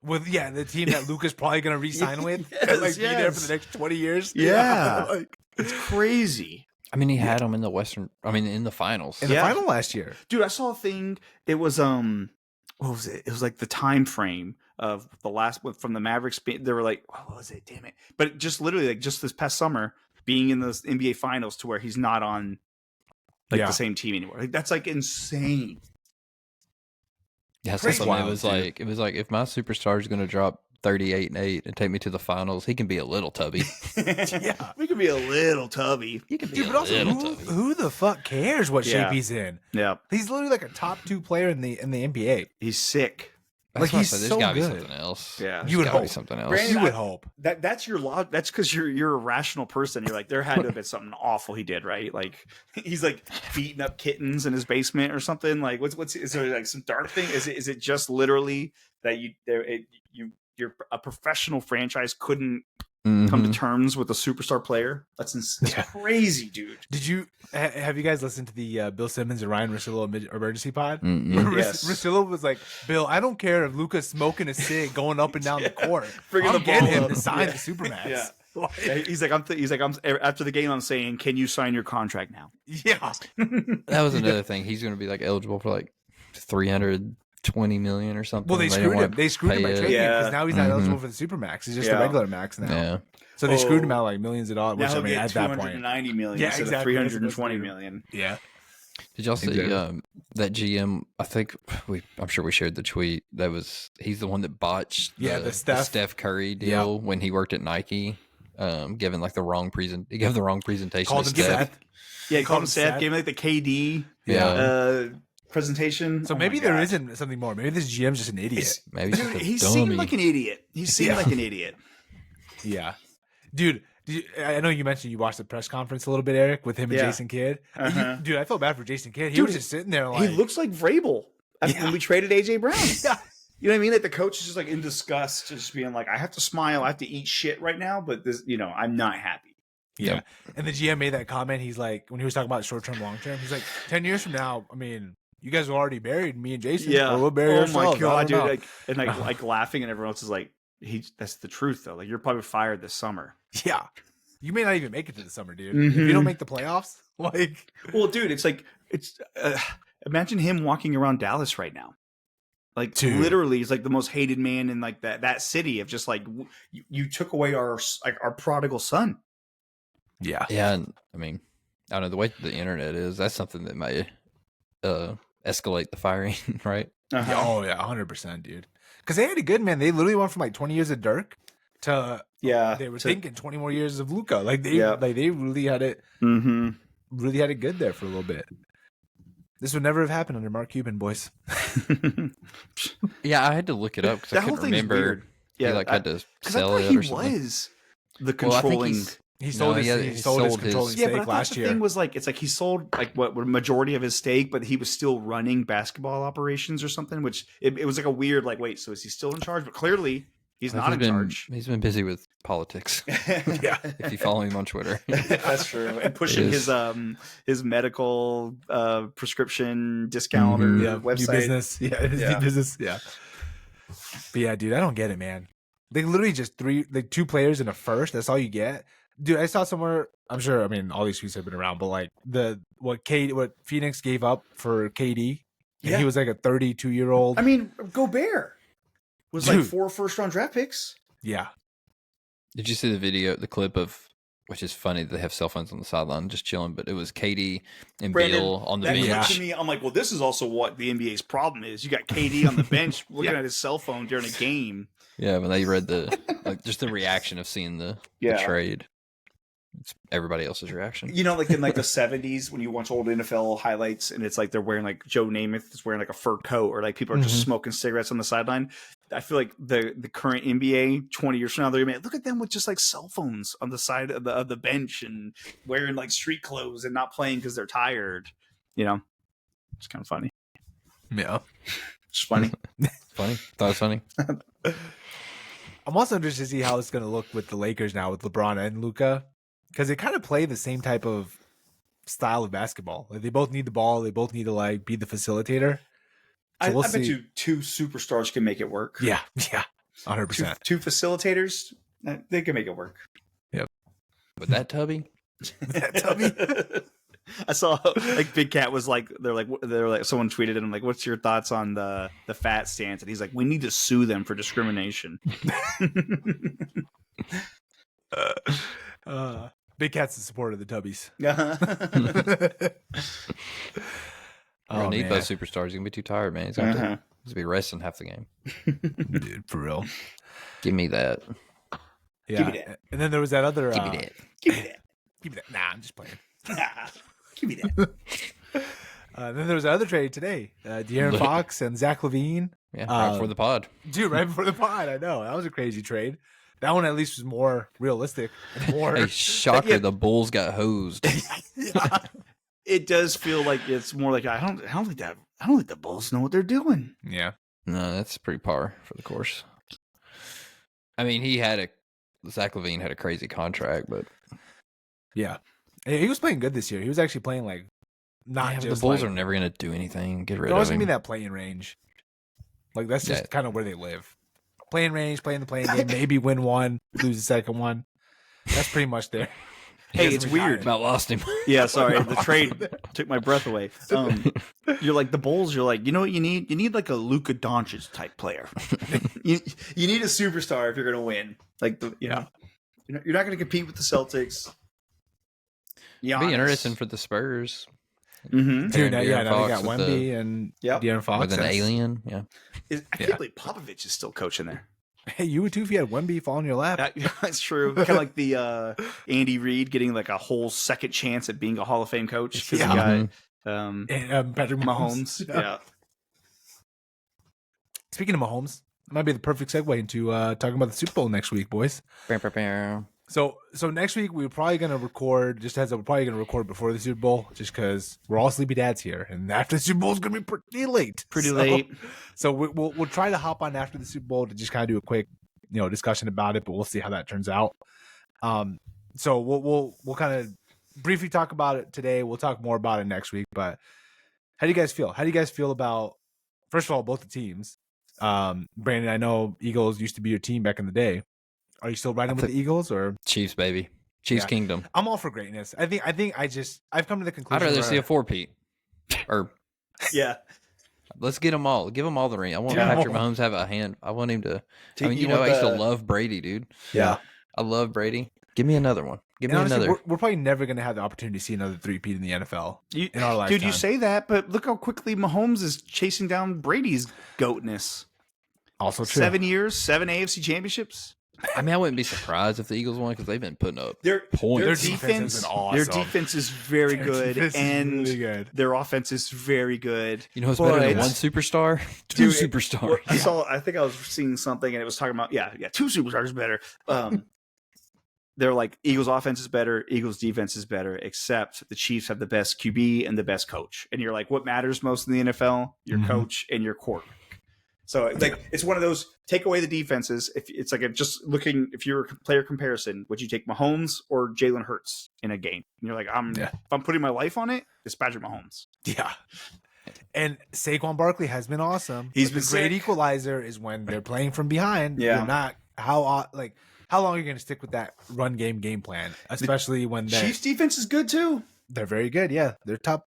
With the team that Luka's probably going to re-sign with, be there for the next 20 years. Yeah, it's crazy. I mean, he had them in the in the finals. In the final last year, dude. I saw a thing. It was what was it? It was like the time frame of the last from the Mavericks. They were like, what was it? Damn it! But just literally like just this past summer, being in the NBA finals to where he's not on the same team anymore. Like that's like insane. Yeah, so it was like if my superstar is going to drop 38-8 and take me to the finals, he can be a little tubby. We can be a little tubby. He can be a little tubby. Who the fuck cares what shape he's in? Yeah, he's literally like a top 2 player in the NBA. He's sick. Like he's so good. There's got to be something else. Yeah, you would hope something else. Brandon, you would hope that's your law. That's because you're a rational person. You're like there had to have been something awful he did, right? Like he's like beating up kittens in his basement or something. Like what's is there like some dark thing? Is it just literally that you're a professional franchise couldn't come to terms with a superstar player? That's crazy, dude. Did you have you guys listened to the Bill Simmons and Ryan Russillo emergency pod? Yes. Russillo was like, Bill, I don't care if Luka's smoking a cig going up and down the court. I'll get him to sign the Supermax. Yeah. He's like, I'm after the game. I'm saying, can you sign your contract now? Yeah, that was another thing. He's going to be like eligible for like $320 million or something. Well, they screwed him. They screwed him by trading him because now he's not eligible for the Supermax. He's just the regular max now. Yeah. So they screwed him out like millions of dollars. Which I mean, at that point, $290 million instead of $320 million. Yeah. Did y'all see that GM? I think I'm sure we shared the tweet. He's the one that botched the Steph Curry deal when he worked at Nike, giving like the wrong presentation. Called him Seth. Yeah, he called him Seth. Gave him like the KD. Presentation. So maybe there isn't something more. Maybe this GM's just an idiot. Maybe he seemed like an idiot. He seemed like an idiot. Yeah, dude. I know you mentioned you watched the press conference a little bit, Eric, with him and Jason Kidd. Dude, I felt bad for Jason Kidd. He was just sitting there like... He looks like Vrabel when we traded A.J. Brown. You know what I mean? Like the coach is just like in disgust, just being like, I have to smile. I have to eat shit right now, but this, I'm not happy. Yeah. And the GM made that comment. He's like, when he was talking about short-term, long-term, he's like, 10 years from now, I mean... You guys are already buried, me and Jason. Yeah. We'll bury ourselves. My God, dude. Like laughing and everyone else is like, that's the truth though. Like you're probably fired this summer. Yeah. You may not even make it to the summer, dude. If you don't make the playoffs, well, dude, imagine him walking around Dallas right now. Like literally, he's like the most hated man in like that city of just like, you took away our prodigal son. Yeah. Yeah. And I mean, I don't know, the way the internet is, that's something that might, escalate the firing, right? Oh yeah, 100%, dude. Because they had it good, man. They literally went from like 20 years of Dirk to they were thinking 20 more years of Luka. Like they really had it, really had it good there for a little bit. This would never have happened under Mark Cuban, boys. Yeah, I had to look it up because I couldn't remember. Yeah, he had to sell it or something. He was the controlling. He sold his controlling stake last year. The thing was like, it's like he sold like what majority of his stake, but he was still running basketball operations or something, which it was like a weird, like, wait, so is he still in charge? But clearly he's not in charge. He's been busy with politics. Yeah. If you follow him on Twitter. That's true. And pushing his medical prescription discount or website. New business. New business. Yeah. But yeah, dude, I don't get it, man. They literally just two players in a first. That's all you get. Dude, I saw somewhere, I'm sure, I mean, all these tweets have been around, but like what Phoenix gave up for KD, and he was like a 32-year-old. I mean, Gobert was like 4 first-round draft picks. Yeah. Did you see the clip of, which is funny, they have cell phones on the sideline just chilling, but it was KD and Beal on the bench. That to me, I'm like, well, this is also what the NBA's problem is. You got KD on the bench looking at his cell phone during a game. Yeah, when they read just the reaction of seeing the trade. It's everybody else's reaction. You know, like in like the 70s when you watch old NFL highlights and it's like they're wearing like Joe Namath is wearing like a fur coat or like people are just smoking cigarettes on the sideline. I feel like the current NBA 20 years from now, they're gonna be, look at them with just like cell phones on the side of the bench and wearing like street clothes and not playing because they're tired. You know, it's kind of funny. Yeah. It's funny. Funny. Thought it was funny. I'm also interested to see how it's going to look with the Lakers now with LeBron and Luka, because they kind of play the same type of style of basketball. Like they both need the ball. They both need to like be the facilitator. So I bet you two superstars can make it work. Yeah. 100%. Two facilitators, they can make it work. Yep. With that Tubby? I saw like Big Cat was like they're like someone tweeted him like, what's your thoughts on the fat stance? And he's like, we need to sue them for discrimination. Big Cat's the support of the Tubbies. We're gonna need those superstars. He's gonna be too tired, man. He's gonna have to be resting half the game. Dude, for real. Give me that. Yeah. Give me that. And then there was that other Give me that. Give me that. Give me that. Nah, I'm just playing. Give me that. Then there was another trade today. De'Aaron Fox and Zach Levine. Yeah, right before the pod. Dude, right before the pod. I know. That was a crazy trade. That one at least was more realistic. And more. Hey, shocker, the Bulls got hosed. It does feel like it's more like I don't think the Bulls know what they're doing. Yeah. No, that's pretty par for the course. I mean, Zach Levine had a crazy contract, but yeah, he was playing good this year. He was actually playing like not just the Bulls like, are never going to do anything. Get rid they're of always him. gonna be in that playing range. Like that's just kind of where they live. Playing range, playing the playing game, maybe win one, lose the second one. That's pretty much there. Hey, it's weird. About lost him. Yeah, sorry. The trade took my breath away. You're like the Bulls. You're like, you know what you need? You need like a Luka Doncic type player. you need a superstar if you're gonna win. Like you're not gonna compete with the Celtics. Yeah, Giannis. Be interesting for the Spurs. Mm-hmm. Dude, De'Aaron they got Fox with Wemby and De'Aaron Fox with an alien. Yeah, I can't believe Popovich is still coaching there. Hey, you would too if you had Wemby fall in your lap. That's true. Kind of like the Andy Reid getting like a whole second chance at being a Hall of Fame coach. Yeah. The guy, And, Patrick Mahomes. Yeah. Speaking of Mahomes, it might be the perfect segue into talking about the Super Bowl next week, boys. So next week we're probably gonna record. Just as we're probably gonna record before the Super Bowl, just because we're all sleepy dads here, and after the Super Bowl is gonna be pretty late. So we'll try to hop on after the Super Bowl to just kind of do a quick discussion about it, but we'll see how that turns out. So we'll kind of briefly talk about it today. We'll talk more about it next week. But how do you guys feel? How do you guys feel about, first of all, both the teams? Brandon, I know Eagles used to be your team back in the day. Are you still riding with the Eagles or Chiefs, baby? Chiefs Kingdom. I'm all for greatness. I've come to the conclusion. I'd rather see a 4-peat. Or yeah. Let's get them all. Give them all the ring. I want Patrick Mahomes to have a hand. I want him to. I mean, I used to love Brady, dude. Yeah. I love Brady. Give me another one. Give me honestly, another. We're probably never going to have the opportunity to see another 3-peat in the NFL in our lifetime. Dude, you say that, but look how quickly Mahomes is chasing down Brady's goatness. Also true. 7 years, 7 AFC championships. I mean, I wouldn't be surprised if the Eagles won because they've been putting up Their points. defense has been awesome. Their defense is very good, and really good. Their offense is very good. You know what's better than one superstar? Two superstars. I think I was seeing something, and it was talking about two superstars better. They're like Eagles offense is better, Eagles defense is better, except the Chiefs have the best QB and the best coach. And you're like, what matters most in the NFL? Your coach and your quarterback. So it's one of those, take away the defenses. If it's like if you're a player comparison, would you take Mahomes or Jalen Hurts in a game? And you're like, if I'm putting my life on it, it's Patrick Mahomes. Yeah. And Saquon Barkley has been awesome. He's been the great equalizer is when they're playing from behind. Yeah. You're not how long are you going to stick with that run game plan, especially when the Chiefs defense is good too. They're very good. Yeah. They're top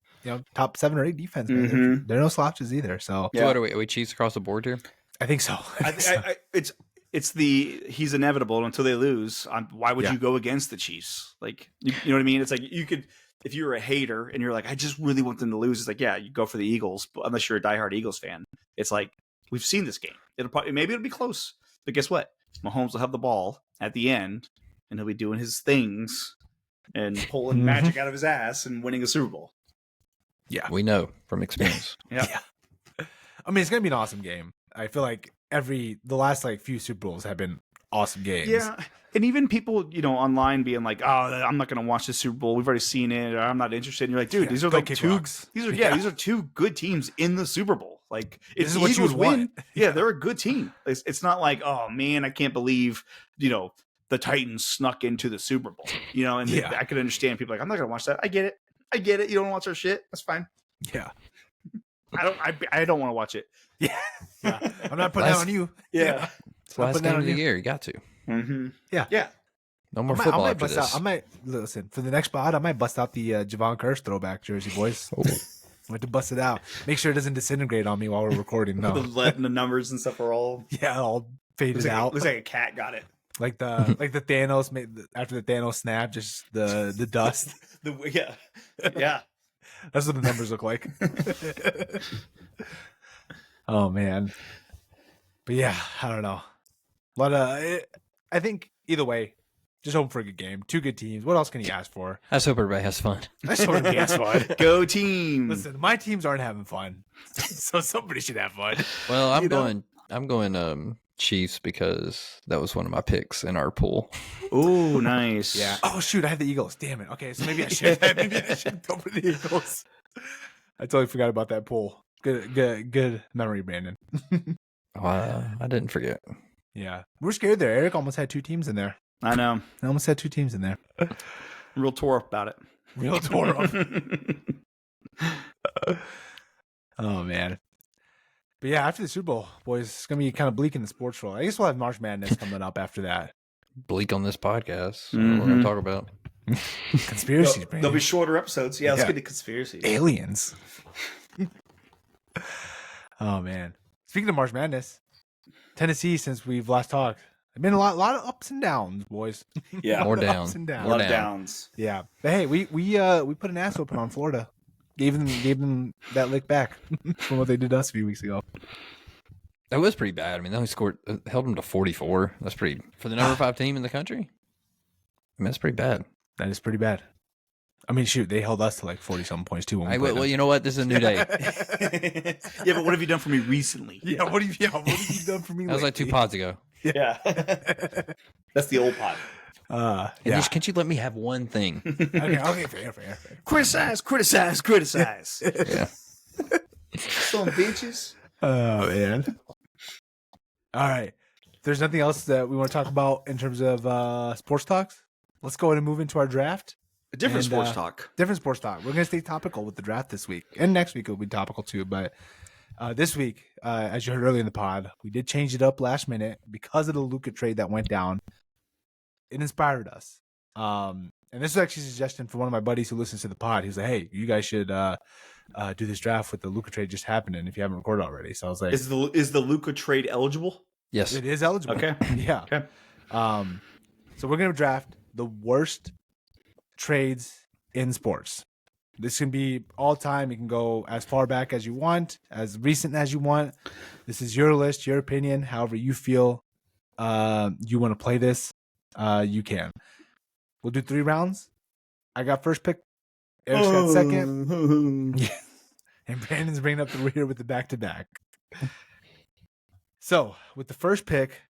7 or 8 defense. Man. They're no slouches either. So, So what are we Chiefs across the board here? I think so. He's inevitable until they lose. Why would you go against the Chiefs? Like, you know what I mean? It's like you could, if you're a hater and you're like, I just really want them to lose. It's like, you go for the Eagles, but unless you're a diehard Eagles fan. It's like, we've seen this game. Maybe it'll be close, but guess what? Mahomes will have the ball at the end, and he'll be doing his things, and pulling magic out of his ass and winning a Super Bowl. Yeah, we know from experience. Yeah. I mean, it's gonna be an awesome game. I feel like the last like few Super Bowls have been awesome games. Yeah. And even people, online being like, "Oh, I'm not going to watch the Super Bowl. We've already seen it. Or I'm not interested." And you're like, "Dude, these are like two. These are two good teams in the Super Bowl. Like, it's what you would win. Yeah, they're a good team. It's not like, oh man, I can't believe the Titans snuck into the Super Bowl. And I could understand people like, I'm not going to watch that. I get it. You don't watch our shit. That's fine. Yeah. I don't want to watch it. Yeah. I'm not putting that on you. Yeah. It's the last game of the year. You got to. Mm-hmm. Yeah. No more football after this. I might listen for the next pod. I might bust out the Javon Curse throwback jersey, boys. I have to bust it out. Make sure it doesn't disintegrate on me while we're recording. No, the numbers and stuff are all all faded out. Looks like a cat got it. Like the Thanos made after the Thanos snap, just the dust. Yeah. That's what the numbers look like. Oh man, but yeah, I don't know. But I think either way, just hoping for a good game. Two good teams. What else can you ask for? I just hope everybody has fun. I just hope everybody has fun. Go team! Listen, my teams aren't having fun, so somebody should have fun. Well, I'm going Chiefs because that was one of my picks in our pool. Oh, nice. Yeah. Oh shoot, I had the Eagles. Damn it. Okay, so maybe I should go for the Eagles. I totally forgot about that pool. Good memory, Brandon. I didn't forget. Yeah, we're scared there. Eric almost had two teams in there. I know. I almost had two teams in there. Real tore up about it. Real tore up. Oh man. But yeah, after the Super Bowl, boys, it's gonna be kind of bleak in the sports world. I guess we'll have March Madness coming up after that. Bleak on this podcast. Mm-hmm. We're gonna talk about conspiracies. There'll be shorter episodes. Yeah, let's get to conspiracies. Aliens. Oh man. Speaking of March Madness, Tennessee, since we've last talked, there've been a lot of ups and downs, boys. Yeah, more downs. Ups and downs. A lot of downs. Yeah, but hey, we put an ass open on Florida. Gave them that lick back from what they did to us a few weeks ago. That was pretty bad. I mean, they only held them to 44. That's pretty for the number 5 team in the country. I mean, that's pretty bad. That is pretty bad. I mean, shoot, they held us to like 40-something points too. Well, you know what? This is a new day. Yeah, but what have you done for me recently? Yeah, what have you done for me? That was like 2 pods ago. Yeah, that's the old pod. Yeah. Can't you let me have one thing? Okay, fair. Criticize. Yeah. Some bitches. Oh man. All right. If there's nothing else that we want to talk about in terms of sports talks, let's go ahead and move into our draft. Different sports talk. We're going to stay topical with the draft this week. And next week it'll be topical too. But this week, as you heard earlier in the pod, we did change it up last minute because of the Luka trade that went down. It inspired us. And this was actually a suggestion from one of my buddies who listens to the pod. He was like, hey, you guys should do this draft with the Luka trade just happening if you haven't recorded already. So I was like, is the Luka trade eligible? Yes. It is eligible. Okay. Yeah. Okay. So we're going to draft the worst trades in sports. This can be all time. You can go as far back as you want, as recent as you want. This is your list, your opinion, however you feel you want to play this. You can. We'll do 3 rounds. I got first pick. Eric's got second. Yeah. And Brandon's bringing up the rear with the back-to-back. So with the first pick,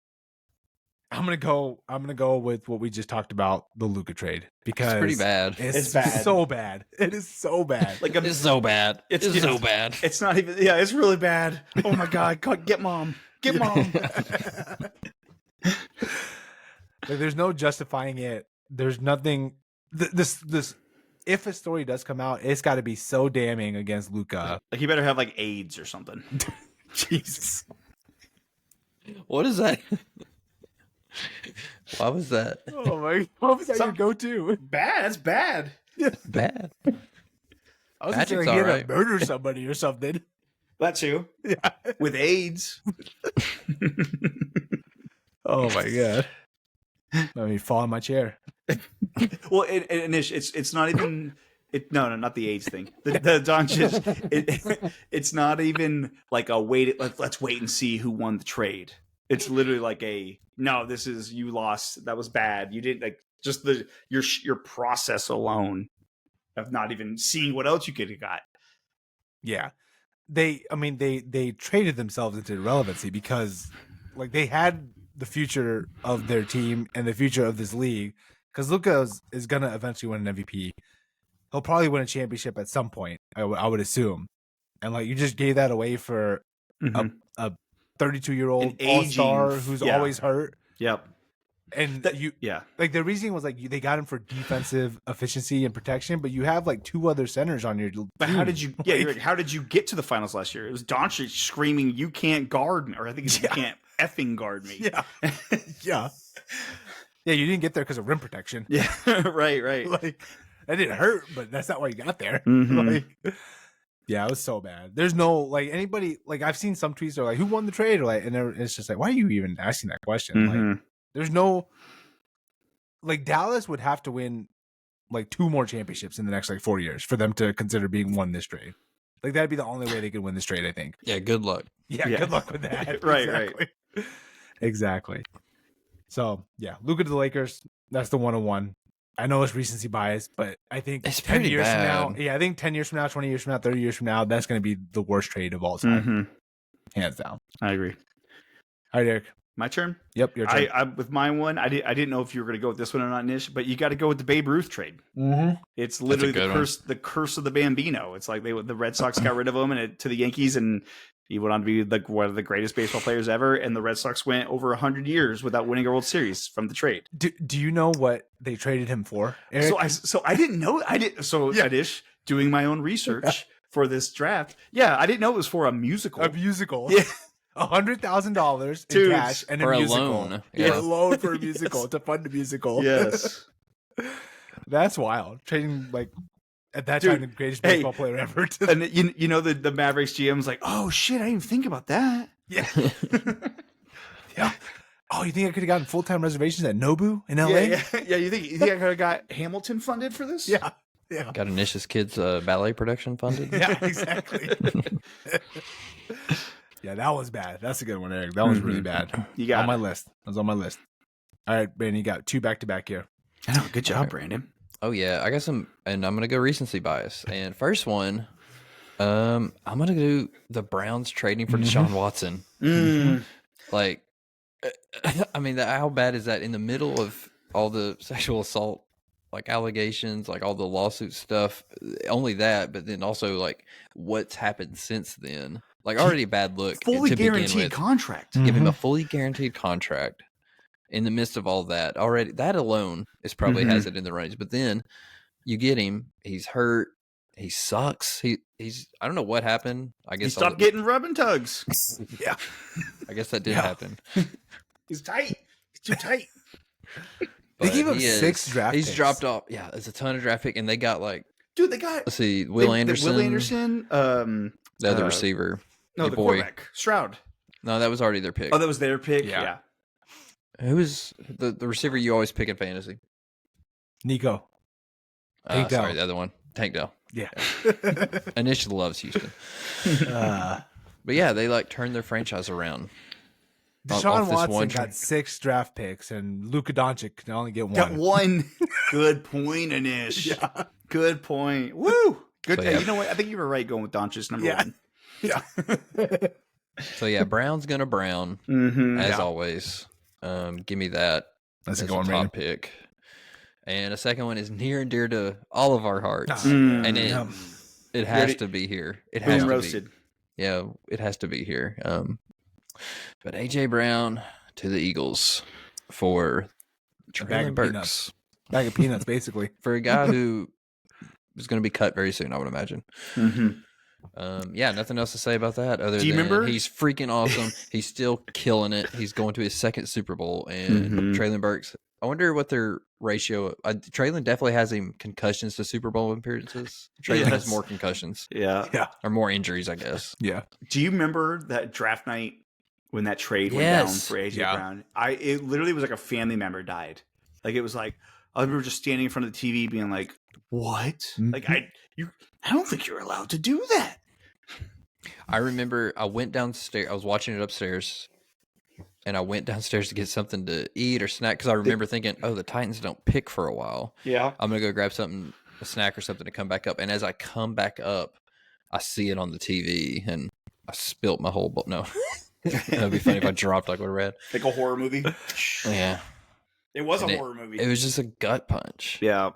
I'm gonna go with what we just talked about, the Luka trade, because it's pretty bad. It's bad. So bad. It is so bad. Like it's so bad. It's so bad. It's not even. Yeah, it's really bad. Oh my god! Get mom. Get mom. Like, there's no justifying it. There's nothing. This if a story does come out, it's got to be so damning against Luka. Like he better have like AIDS or something. Jesus. What is that? Why was that? Oh my! What was that your go-to? Bad. It's bad. Bad. I was thinking he had to murder somebody or something. That too. Yeah. With AIDS. Oh my god! Let me fall in my chair. Well, it's not even. No, not the AIDS thing. The Dončić. It's not even like a wait. Let's wait and see who won the trade. It's literally like this is you lost. That was bad. You didn't like. Just your process alone of not even seeing what else you could have got. Yeah. They traded themselves into irrelevancy because like they had the future of their team and the future of this league. Because Luka is going to eventually win an MVP. He'll probably win a championship at some point, I would assume. And like you just gave that away for a 32-year-old all-star who's always hurt. Yep. And like the reasoning was like they got him for defensive efficiency and protection, but you have like 2 other centers on your team. But how did you? Yeah, you're like, how did you get to the finals last year? It was Dončić screaming, "You can't guard me," or I think it's, "You can't effing guard me." Yeah, yeah. You didn't get there because of rim protection. Yeah, right. Like that didn't hurt, but that's not why you got there. Like, yeah, it was so bad. There's no like anybody like I've seen some tweets that are like, "Who won the trade?" Or like, and it's just like, why are you even asking that question? Like, there's no like Dallas would have to win like 2 more championships in the next like 4 years for them to consider being won this trade. Like that'd be the only way they could win this trade, I think. Yeah, good luck. Yeah. Good luck with that. Right. Exactly. So yeah, Luka to the Lakers. That's the 101. I know it's recency bias, but I think it's 10 years bad. from now, I think 10 years from now, 20 years from now, 30 years from now, that's going to be the worst trade of all time. Hands down. I agree. All right, Eric. My turn? Yep, your turn. I with my one, I didn't know if you were going to go with this one or not, Nish, but you got to go with the Babe Ruth trade. It's literally the curse of the Bambino. It's like the Red Sox got rid of him to the Yankees, and he went on to be like one of the greatest baseball players ever. And the Red Sox went over 100 years without winning a World Series from the trade. Do you know what they traded him for, Eric? So I didn't know. Nish, doing my own research for this draft. Yeah, I didn't know it was for a musical. A musical. Yeah. $100,000 in cash and a musical. Loan. Yeah, a loan for a musical to fund a musical. Yes. That's wild. Trading like at that time the greatest baseball player ever. And you know the Mavericks GM's like, oh shit, I didn't even think about that. Yeah. Yeah. Oh, you think I could have gotten full-time reservations at Nobu in LA? Yeah. You think I could have got Hamilton funded for this? Yeah. Got Anish's kids' ballet production funded. Yeah, exactly. Yeah, that was bad. That's a good one, Eric. That was really bad. You got on my list. That was on my list. All right, Brandon, you got 2 back-to-back here. I know. Good job, Brandon. Oh yeah, I got some, and I'm gonna go recency bias. And first one, I'm gonna do the Browns trading for Deshaun Watson. Like, I mean, how bad is that in the middle of all the sexual assault, like allegations, like all the lawsuit stuff? Only that, but then also like what's happened since then. Like already a bad look. Fully guaranteed contract. Give him a fully guaranteed contract in the midst of all that. Already, that alone is probably has it in the range. But then you get him. He's hurt. He sucks. He's. I don't know what happened. I guess he stopped getting rub and tugs. Yeah, I guess that did happen. He's tight. He's too tight. They gave him 6 draft picks. He's dropped off. Yeah, it's a ton of draft pick, and they got like. Dude, they got. Let's see, Will Anderson. Will Anderson. The other receiver. No, the quarterback, Stroud. No, that was already their pick. Oh, that was their pick? Yeah. Who was the receiver you always pick in fantasy? Nico. Tank Dell. Sorry, the other one. Tank Dell. Yeah. Anish loves Houston. But yeah, they like turned their franchise around. Deshaun Watson got 6 draft picks, and Luka Doncic can only get 1. Got 1. Good point, Anish. Yeah. Good point. Woo! Good. So, you know what? I think you were right going with Dončić number 1. Yeah. So yeah, Brown's gonna Brown as always. Give me that. That's a good top pick. And a second one is near and dear to all of our hearts, and it has to be here. It has to be. Yeah, it has to be here. But AJ Brown to the Eagles for Traylon Burks. Bag of peanuts, basically, for a guy who is going to be cut very soon, I would imagine. Yeah, nothing else to say about that other than remember? He's freaking awesome. He's still killing it. He's going to his 2nd Super Bowl, and Traylon Burks, I wonder what their ratio. Traylon definitely has him concussions to Super Bowl appearances. Traylon has more concussions. Yeah. Or more injuries, I guess. Yeah. Do you remember that draft night when that trade went down for AJ Brown? It literally was like a family member died. Like, it was like, I remember just standing in front of the TV being like, what? Like, I don't think you're allowed to do that. I remember I went downstairs. I was watching it upstairs, and I went downstairs to get something to eat or snack because I remember thinking, oh, the Titans don't pick for a while. Yeah. I'm going to go grab something, a snack or something to come back up. And as I come back up, I see it on the TV and I spilt my whole bowl. No. That'd be funny if I dropped like what I read. Like a horror movie. Yeah. It was a horror movie. It was just a gut punch. Yeah.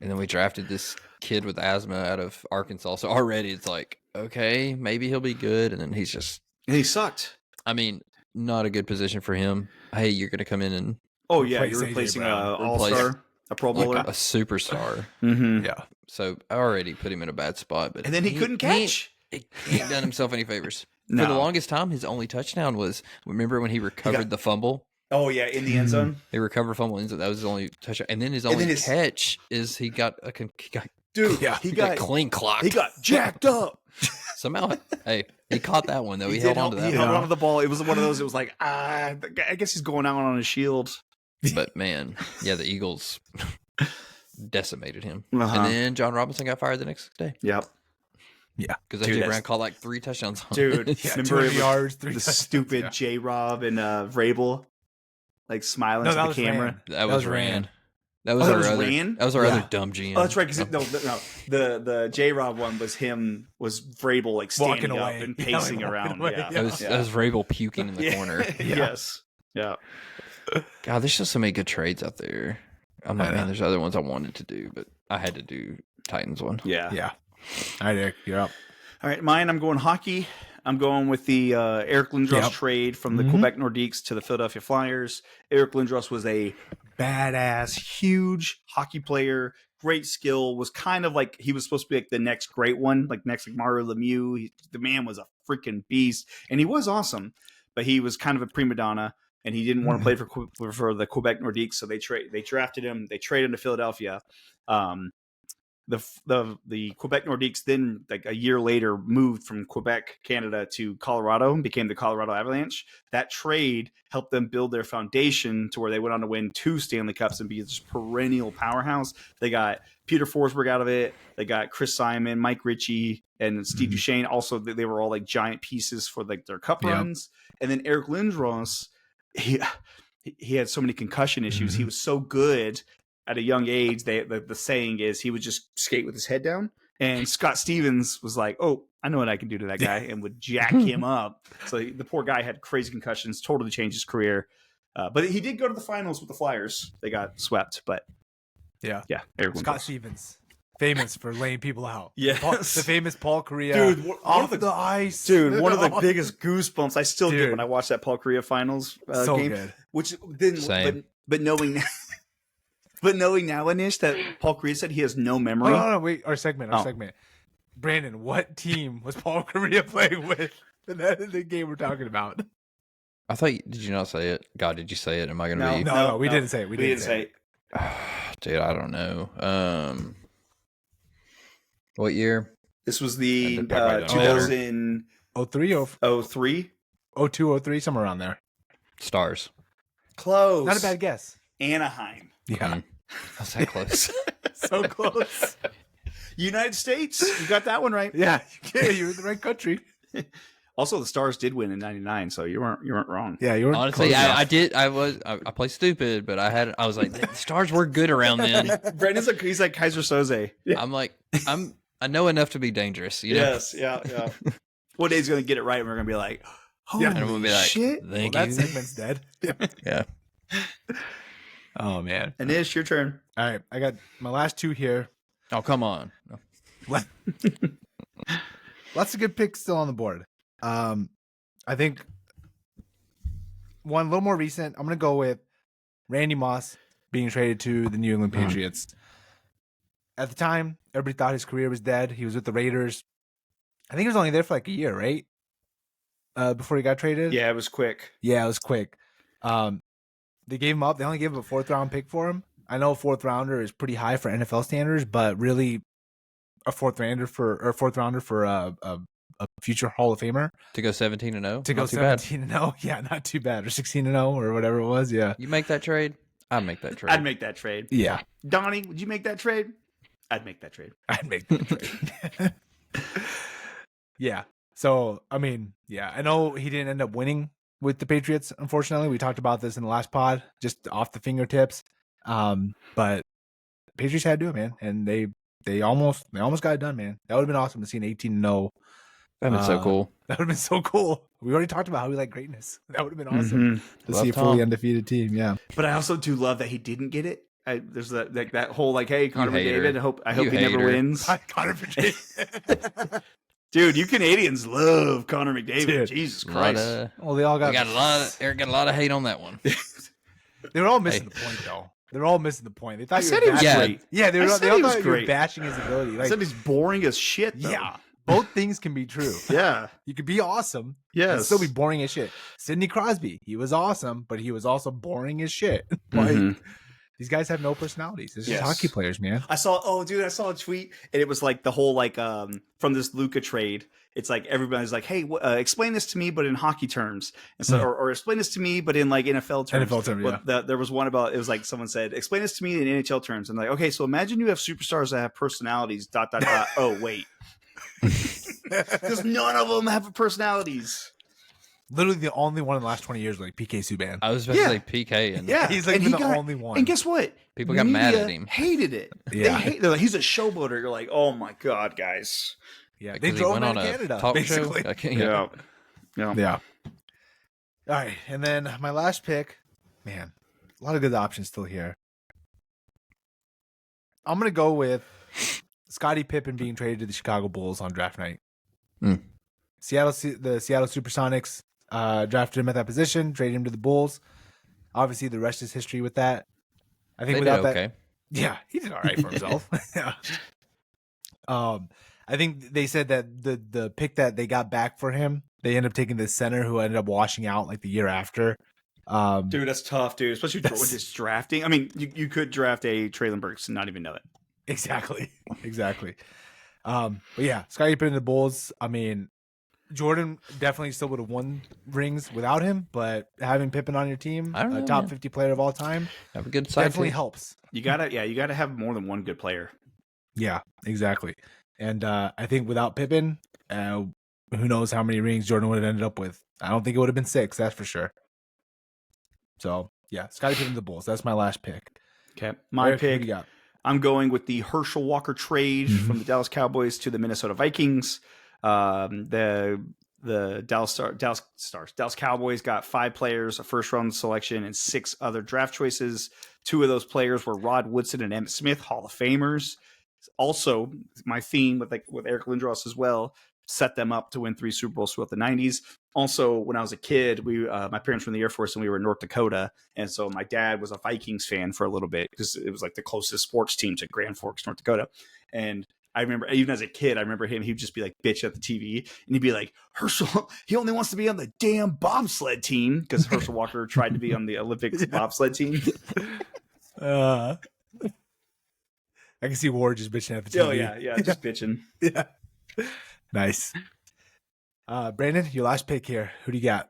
And then we drafted this kid with asthma out of Arkansas. So already it's like, okay, maybe he'll be good. And then he's just... And he sucked. I mean, not a good position for him. Hey, you're going to come in and... Oh, yeah, you're replacing an all-star, a Pro Bowler. Like a superstar. Mm-hmm. Yeah. So I already put him in a bad spot. But And then he couldn't catch. He ain't done himself any favors. No. For the longest time, his only touchdown was, remember when he recovered the fumble? Oh, yeah, in the end zone. He recovered fumble. That was his only touchdown. And then his only catch is he got Dude, yeah, he got clean clocked. He got jacked up. Somehow, hey, he caught that one, though. He held on to that. He held on to the ball. It was one of those, it was like, I guess he's going out on his shield. But, man, yeah, the Eagles decimated him. Uh-huh. And then John Robinson got fired the next day. Yep. Yeah. Because AJ Brown caught like 3 touchdowns on Dude, it. remember yards, 3 the touchdowns, stupid J-Rob and Vrabel like smiling to the camera? That was Rand. That was our other dumb GM. Oh, that's right. Because the J-Rob one was Vrabel like standing up and pacing around. Yeah. That was Vrabel puking in the corner. Yes. Yeah. God, there's just so many good trades out there. I'm like, man, there's other ones I wanted to do, but I had to do Titans one. Yeah. Yeah. All right, Eric, you're up. All right, mine. I'm going hockey. I'm going with the Eric Lindros trade from the Quebec Nordiques to the Philadelphia Flyers. Eric Lindros was a badass, huge hockey player, great skill, was kind of like, he was supposed to be like the next great one, like Mario Lemieux. The man was a freaking beast, and he was awesome, but he was kind of a prima donna, and he didn't want to play for the Quebec Nordiques, so they drafted him. They traded him to Philadelphia. The Quebec Nordiques then, like a year later, moved from Quebec, Canada to Colorado and became the Colorado Avalanche. That trade helped them build their foundation to where they went on to win 2 Stanley Cups and be this perennial powerhouse. They got Peter Forsberg out of it. They got Chris Simon, Mike Ritchie, and Steve Duchesne. Also, they were all like giant pieces for like their cup runs. And then Eric Lindros, he had so many concussion issues. He was so good at a young age. The saying is he would just skate with his head down. And Scott Stevens was like, oh, I know what I can do to that guy, and would jack him up. So the poor guy had crazy concussions, totally changed his career. But he did go to the finals with the Flyers. They got swept, but yeah. Scott Stevens, famous for laying people out. Yes. The famous Paul Correa, dude, off the ice. Dude, one of the biggest goosebumps I still get when I watch that Paul Correa finals so game. Good. Which then, but knowing now, Anish, that Paul Correa said he has no memory. No, wait, our segment. Brandon, what team was Paul Correa playing with in the game we're talking about? I thought, did you not say it? God, did you say it? Am I going to be? No, we didn't say it. We didn't say it. Dude, I don't know. What year? This was the 2003 or 03? 02, 03, somewhere around there. Stars. Close. Not a bad guess. Anaheim. Yeah. How's that close? So close. United States. You got that one right. Yeah, you're in the right country. Also, the Stars did win in '99, so you weren't wrong. Yeah, you weren't. Honestly, I did. I played stupid, but I was like, the Stars were good around then. Brandon's like, he's like Kaiser Soze. Yeah. I'm like, I know enough to be dangerous. You know? Yes, yeah. One day he's gonna get it right, and we're gonna be like, holy and we'll be like, shit! Thank you. That segment's dead. Yeah. Oh man. And it's your turn. All right, I got my last 2 here. Oh, come on. Lots of good picks still on the board. I think one a little more recent. I'm gonna go with Randy Moss being traded to the New England Patriots. At the time, everybody thought his career was dead. He was with the Raiders. I think he was only there for like a year, right? Before he got traded. Yeah, it was quick. Yeah, it was quick. They gave him up. They only gave him a 4th round pick for him. I know a 4th rounder is pretty high for NFL standards, but really a 4th rounder for a future Hall of Famer to go 17-0. To go 17-0, yeah, not too bad, or 16-0, or whatever it was. Yeah, you make that trade. I'd make that trade. I'd make that trade. Yeah, Donnie, would you make that trade? I'd make that trade. I'd make that trade. Yeah. So I mean, yeah, I know he didn't end up winning with the Patriots. Unfortunately, we talked about this in the last pod, just off the fingertips. But Patriots had to do it, man, and they almost got it done, man. That would have been awesome to see an 18-0. That'd been so cool. That would have been so cool. We already talked about how we like greatness. That would have been awesome to see a fully undefeated team. Yeah, but I also do love that he didn't get it. There's that whole like, hey, Connor McDavid. I hope he never wins. Connor McDavid. Dude, you Canadians love Connor McDavid. Dude, Jesus Christ. Well, they all got Eric got a lot of hate on that one. They were all missing the point, though. They're all missing the point. They thought you were bashing. Yeah, they all thought you were bashing his ability. Like, I said he's boring as shit, though. Yeah. Both things can be true. Yeah. You could be awesome. Yes. And still be boring as shit. Sidney Crosby, he was awesome, but he was also boring as shit. Like, these guys have no personalities. It's just hockey players, man. I saw a tweet, and it was like the whole like from this Luka trade. It's like everybody's like, hey, explain this to me, but in hockey terms, and so or explain this to me, but in like NFL terms. NFL terms, yeah. There was one about, it was like someone said, explain this to me in NHL terms. And like, okay, so imagine you have superstars that have personalities. ... Oh wait. Because none of them have personalities. Literally the only one in the last 20 years, like PK Subban. I was about to say PK, and he's like the only one. And guess what? People got mad at him. Hated it. Yeah, they're like, he's a showboater. You're like, oh my god, guys. Yeah, they drove him out of Canada, basically. Yeah. All right, and then my last pick, man, a lot of good options still here. I'm gonna go with Scottie Pippen being traded to the Chicago Bulls on draft night. The Seattle Supersonics drafted him at that position, traded him to the Bulls. Obviously, the rest is history with that. I think without that, he did all right for himself. Yeah. I think they said that the pick that they got back for him, they ended up taking the center who ended up washing out like the year after. Dude, that's tough, dude. Especially with this drafting. I mean, you could draft a Traylon Burks and not even know it. Exactly. But yeah, Scottie Pippen and the Bulls. I mean, Jordan definitely still would have won rings without him, but having Pippen on your team, a top 50 player of all time, have a good side definitely team. Helps. You gotta have more than one good player. Yeah, exactly. And I think without Pippen, who knows how many rings Jordan would have ended up with. I don't think it would have been 6, that's for sure. So, yeah, Scottie Pippen to the Bulls. That's my last pick. Okay, my pick, I'm going with the Herschel Walker trade from the Dallas Cowboys to the Minnesota Vikings. The Dallas Cowboys got 5 players, a first-round selection, and 6 other draft choices. 2 of those players were Rod Woodson and Emmitt Smith, Hall of Famers. Also, my theme with Eric Lindros as well set them up to win 3 Super Bowls throughout the 90s. Also, when I was a kid, my parents were in the Air Force and we were in North Dakota. And so my dad was a Vikings fan for a little bit because it was like the closest sports team to Grand Forks, North Dakota. And I remember, even as a kid, he'd just be like bitch at the TV and he'd be like, Herschel, he only wants to be on the damn bobsled team because Herschel Walker tried to be on the Olympic bobsled team. I can see Ward just bitching at the TV. Oh, yeah, just bitching. Yeah. Nice. Brandon, your last pick here. Who do you got?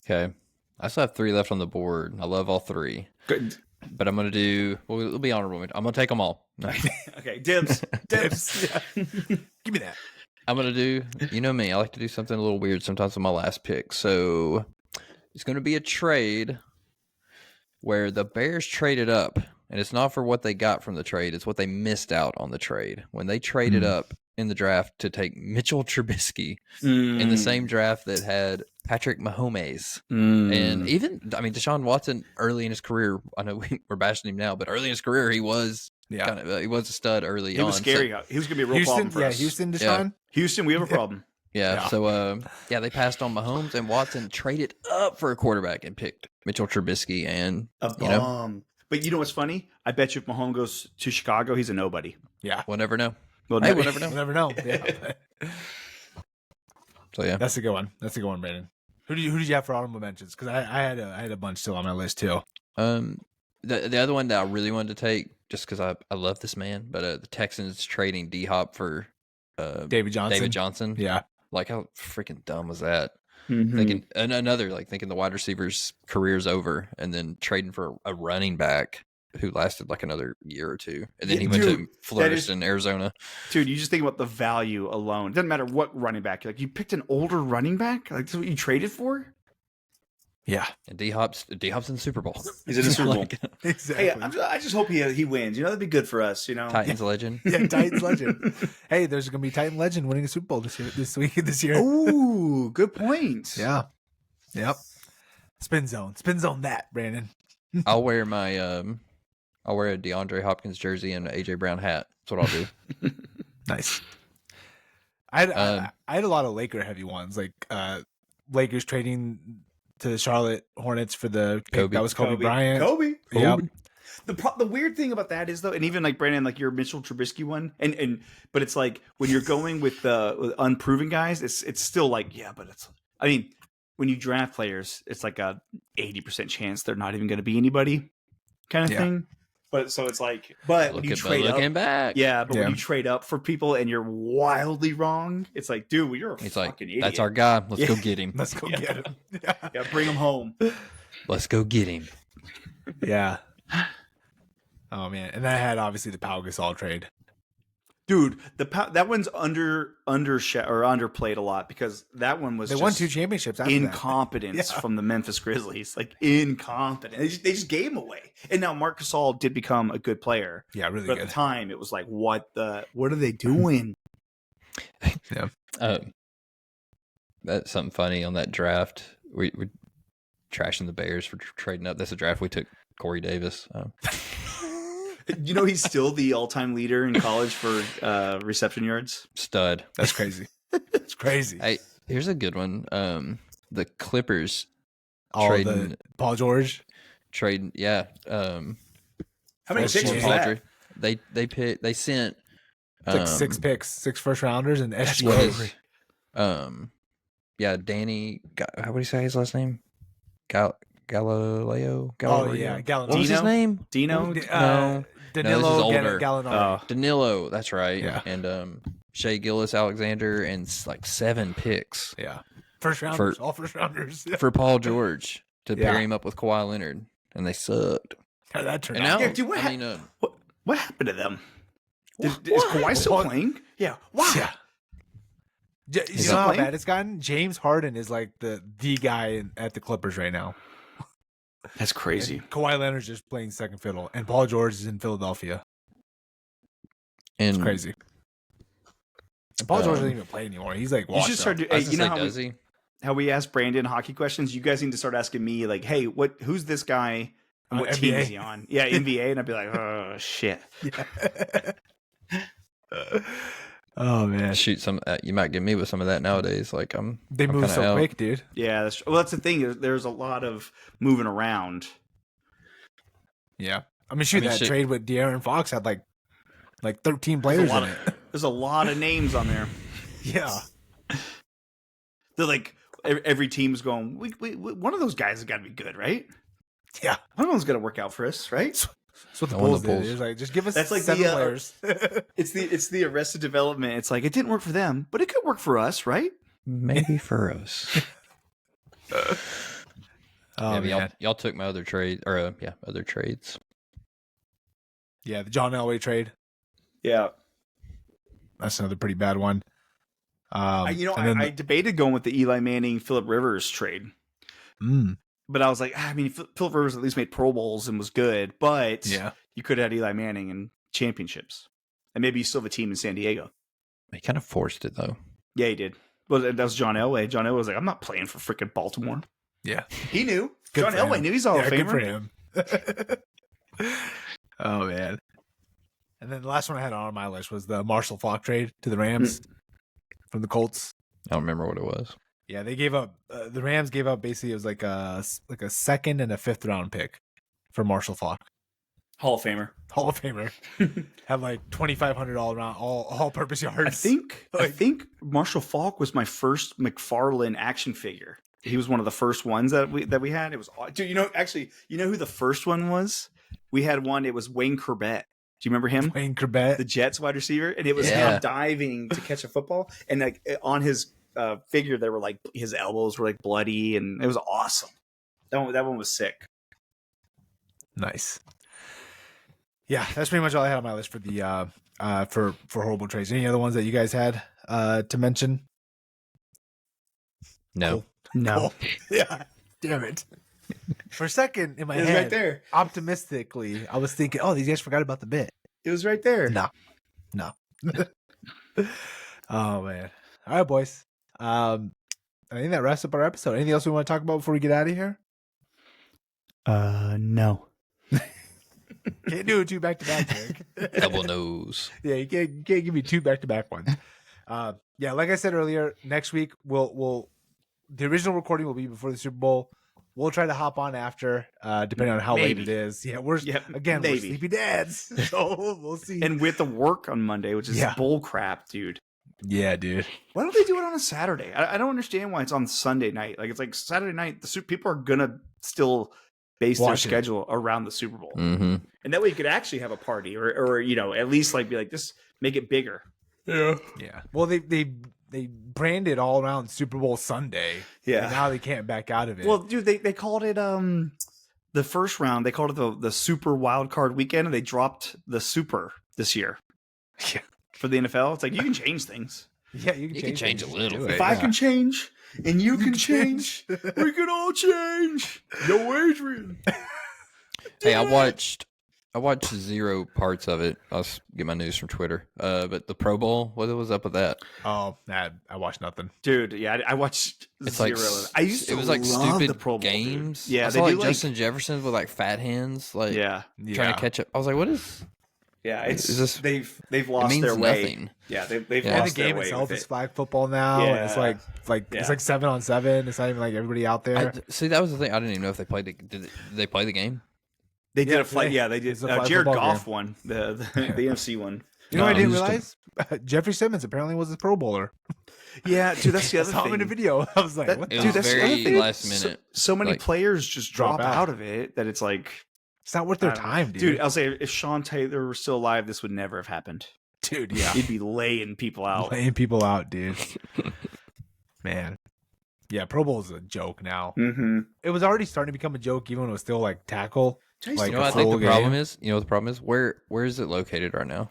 Okay. I still have 3 left on the board. I love all 3. Good. But I'm going to do, well, it'll be honorable. I'm going to take them all. Okay, dibs. Yeah. Give me that. I'm going to do, you know me, I like to do something a little weird sometimes with my last pick. So it's going to be a trade where the Bears traded up. And it's not for what they got from the trade. It's what they missed out on the trade. When they traded up in the draft to take Mitchell Trubisky in the same draft that had Patrick Mahomes. And even, I mean, Deshaun Watson early in his career, I know we're bashing him now, but early in his career, he was he was a stud early on. He was scary. So, he was going to be a real problem for us. Houston, Deshaun? Yeah. Houston, we have a problem. So they passed on Mahomes, and Watson traded up for a quarterback and picked Mitchell Trubisky. And, But you know what's funny? I bet you if Mahomes goes to Chicago, he's a nobody. Yeah. We'll never know. We'll never know. Yeah. So, yeah. That's a good one. Brandon. Who did you have for honorable mentions? Because I had a bunch still on my list, too. The other one that I really wanted to take, just because I love this man, but the Texans trading D-Hop for David Johnson. Yeah. Like, how freaking dumb was that? Thinking thinking the wide receiver's career's over, and then trading for a running back who lasted like another year or 2, and then he went to flourished in Arizona. Dude, you just think about the value alone. It doesn't matter what running back. Like, you picked an older running back. Like, that's what you traded for. Yeah. And D-Hop's in the Super Bowl. He's in the Super Bowl. Exactly. Hey, I just hope he wins. You know, that'd be good for us. You know, Titans legend. Yeah, Titans legend. Hey, there's going to be Titan legend winning a Super Bowl this year. Oh, good point. Yeah. Yep. Spin zone that, Brandon. I'll wear a DeAndre Hopkins jersey and an AJ Brown hat. That's what I'll do. Nice. I had a lot of Laker heavy ones, like Lakers trading to the Charlotte Hornets for the pick that was Kobe Bryant. Kobe. Yep. The weird thing about that is though, and even like Brandon, like your Mitchell Trubisky one, but it's like when you're going with unproven guys, it's still like but it's. I mean, when you draft players, it's like a 80% chance they're not even going to be anybody, kind of thing. But so it's like, when you trade up, back, when you trade up for people and you're wildly wrong, it's like, dude, you're a fucking idiot. That's our guy. Let's go get him. Let's go get him. Yeah, bring him home. Let's go get him. Yeah. Oh man, and that had obviously the Pau Gasol trade. Dude, that one's underplayed a lot because that one was they won 2 championships. After incompetence from the Memphis Grizzlies, like incompetence. They just gave him away. And now Marc Gasol did become a good player. Yeah, really but good. At the time, it was like, what are they doing? Yeah. That's something funny on that draft. We're trashing the Bears for trading up. That's a draft we took Corey Davis. You know, he's still the all-time leader in college for reception yards. Stud. That's crazy. It's crazy. Hey, here's a good one. The Clippers trading Paul George. Trading, yeah. How many picks was that? They sent like 6 picks, 6 first rounders, and SGA. Danny. How would you say his last name? Galileo. Oh yeah, Gallinari. What was his name? Dino. No. Danilo Gallinari. Danilo, that's right. Yeah. And Shea Gilgeous-Alexander and like 7 picks. Yeah. First rounders, all first rounders. For Paul George to pair him up with Kawhi Leonard. And they sucked. How that turned out. Yeah, dude, what happened to them? Is Kawhi still playing? Yeah. Wow. Yeah. You know how bad it's gotten? James Harden is like the guy at the Clippers right now. That's crazy. And Kawhi Leonard's just playing second fiddle, and Paul George is in Philadelphia. And it's crazy. And Paul George doesn't even play anymore. He's like, you should start. How we ask Brandon hockey questions? You guys need to start asking me, like, hey, who's this guy? And what team is he on? Yeah, NBA, and I'd be like, oh shit. Yeah. Oh man, shoot, you might get me with some of that nowadays. Like they move so quick, dude. Yeah, that's the thing. There's a lot of moving around. Yeah, that trade with De'Aaron Fox had like 13 players in it. There's a lot of names on there. Yeah, they're like every team's going. One of those guys has got to be good, right? Yeah, one of them's got to work out for us, right? That's what the Bulls did. It's like, just give us 7 players. It's the Arrested Development. It's like, it didn't work for them, but it could work for us, right? Maybe for us. Man. Y'all took my other trade, or other trades. Yeah, the John Elway trade. Yeah, that's another pretty bad one. I debated going with the Eli Manning, Phillip Rivers trade. But I was like, Phillip Rivers at least made Pro Bowls and was good, but you could have had Eli Manning in championships. And maybe you still have a team in San Diego. He kind of forced it, though. Yeah, he did. Well, that was John Elway. John Elway was like, I'm not playing for freaking Baltimore. Yeah. He knew. John Elway knew he's all Famer. Good for him. Oh, man. And then the last one I had on my list was the Marshall Faulk trade to the Rams from the Colts. I don't remember what it was. Yeah, they gave up. The Rams gave up basically. It was like a 2nd and a 5th round pick for Marshall Faulk. Hall of Famer. Had like 2,500 all around, all purpose yards. I think Marshall Faulk was my first McFarlane action figure. He was one of the first ones that we had. It was, dude. You know who the first one was? We had one. It was Wayne Corbett. Do you remember him? Wayne Corbett, the Jets wide receiver, and it was him diving to catch a football, and like on his figure, they were like his elbows were like bloody, and it was awesome. That one was sick. Nice. Yeah, that's pretty much all I had on my list for the for horrible trades. Any other ones that you guys had to mention? No. Yeah. Damn it. For a second in my It was head, right there. optimistically, I was thinking, oh, these guys forgot about the bit. It was right there. No. Oh, man. All right, boys. I think that wraps up our episode. Anything else we want to talk about before we get out of here? No. Can't do it 2 back-to-back, Derek. Double nose. Yeah, you can't give me 2 back-to-back ones. Yeah, like I said earlier, next week the original recording will be before the Super Bowl. We'll try to hop on after, depending on how late it is. Yeah, we're sleepy dads, so we'll see. And we have to work on Monday, which is bull crap, dude. Yeah, dude. Why don't they do it on a Saturday? I don't understand why it's on Sunday night. Like, it's like Saturday night. People are gonna still base their schedule around the Super Bowl, and that way you could actually have a party, or at least like be like, just make it bigger. Yeah. Well, they branded all around Super Bowl Sunday. Yeah. And now they can't back out of it. Well, dude, they called it the first round. They called it the Super Wild Card Weekend, and they dropped the Super this year. Yeah. For the NFL, it's like you can change things. Yeah, you can change a little. If I can change and you can change, we can all change. Yo, Adrian. Hey, I watched 0 parts of it. I'll get my news from Twitter. But the Pro Bowl, what was up with that? Oh, I watched nothing, dude. Yeah, I watched zero. I used to. It was like stupid the Pro Bowl games. Dude. Yeah, I saw like Justin Jefferson with like fat hands, like trying to catch up. I was like, what is? Yeah, they've lost their way. Nothing. Yeah, they've lost the game their way itself is flag football now. Yeah. And it's like it's like 7-on-7. It's not even like everybody out there. See, that was the thing. I didn't even know if they played. Did they play the game? They did a flight. Yeah, they did. Jared Goff won the NFC one. You know what I didn't realize? Jeffrey Simmons apparently was a Pro Bowler. Yeah, dude, that's the other thing. I saw him in a video. I was like, what? Dude, that's the other thing. Last minute. So many players just drop out of it that it's like, it's not worth their time, dude. Dude, I'll say if Sean Taylor were still alive, this would never have happened. Dude, yeah. He'd be laying people out. Dude. Man. Yeah, Pro Bowl is a joke now. Mm-hmm. It was already starting to become a joke even when it was still like tackle. Like, I think the problem is? You know what the problem is? Where is it located right now?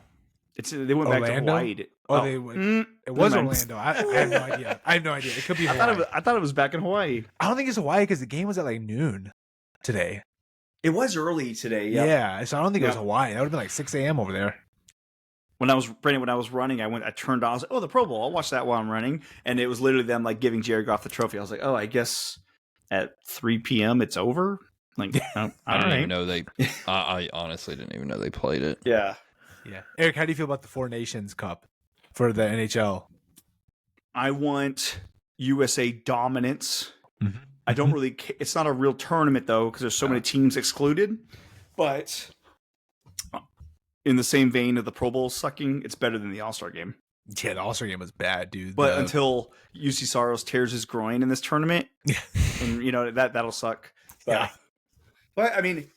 They went back to Hawaii. They went. It was Orlando. I have no idea. It could be Hawaii. I thought it was back in Hawaii. I don't think it's Hawaii because the game was at like noon today. It was early today. Yep. Yeah, so I don't think it was Hawaii. That would have been like 6 a.m. over there. When I was running, I turned on. I was like, "Oh, the Pro Bowl! I'll watch that while I'm running." And it was literally them like giving Jared Goff the trophy. I was like, "Oh, I guess at 3 p.m. it's over." Like, I didn't even know they. I honestly didn't even know they played it. Yeah. Eric, how do you feel about the Four Nations Cup for the NHL? I want USA dominance. Mm-hmm. I don't really. It's not a real tournament though because there's so many teams excluded. But in the same vein of the Pro Bowl sucking, it's better than the All-Star game. Yeah, the All-Star game was bad, dude. But until UC Saros tears his groin in this tournament, and that'll suck. But I mean,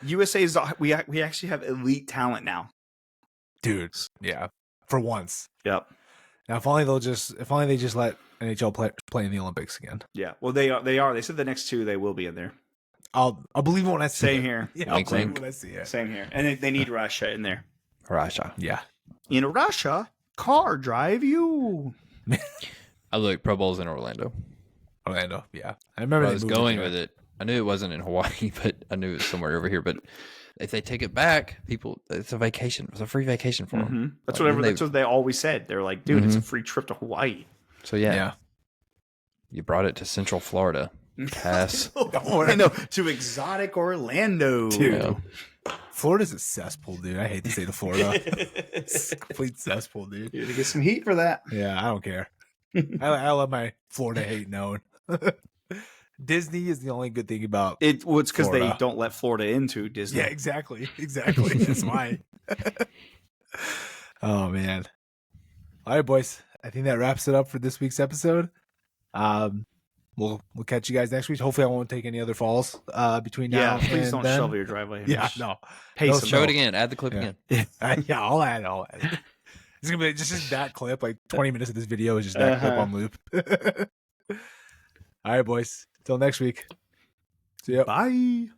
USA is we actually have elite talent now, dudes. Yeah, for once. Yep. Now, if only they just let NHL play in the Olympics again. Yeah. Well, they are. They said the next 2 they will be in there. I'll believe it when I see it. Same here. Yeah, I'll believe it when I see it. Same here. And they need Russia in there. Russia. Yeah. In Russia, car drive you. I look. Pro Bowl's in Orlando. Yeah. I remember I was going with it. I knew it wasn't in Hawaii, but I knew it was somewhere over here. But if they take it back, it's a vacation. It's a free vacation for them. That's what they always said. They're like, dude, it's a free trip to Hawaii. So yeah. You brought it to Central Florida. Pass. I know, to exotic Orlando, dude. Yeah. Florida's a cesspool, dude. I hate the state of Florida. It's a complete cesspool, dude. You're gonna get some heat for that. Yeah, I don't care. I love my Florida hate known. Disney is the only good thing about it. Well, it's because they don't let Florida into Disney. Yeah, exactly. That's why. Oh man. All right, boys. I think that wraps it up for this week's episode. We'll catch you guys next week. Hopefully, I won't take any other falls between now and then. Please don't shovel your driveway. Yeah, no. Show it again. Add the clip again. Yeah, I'll add it. It's gonna be just that clip. Like 20 minutes of this video is just that clip on loop. All right, boys. Till next week. See ya. Bye.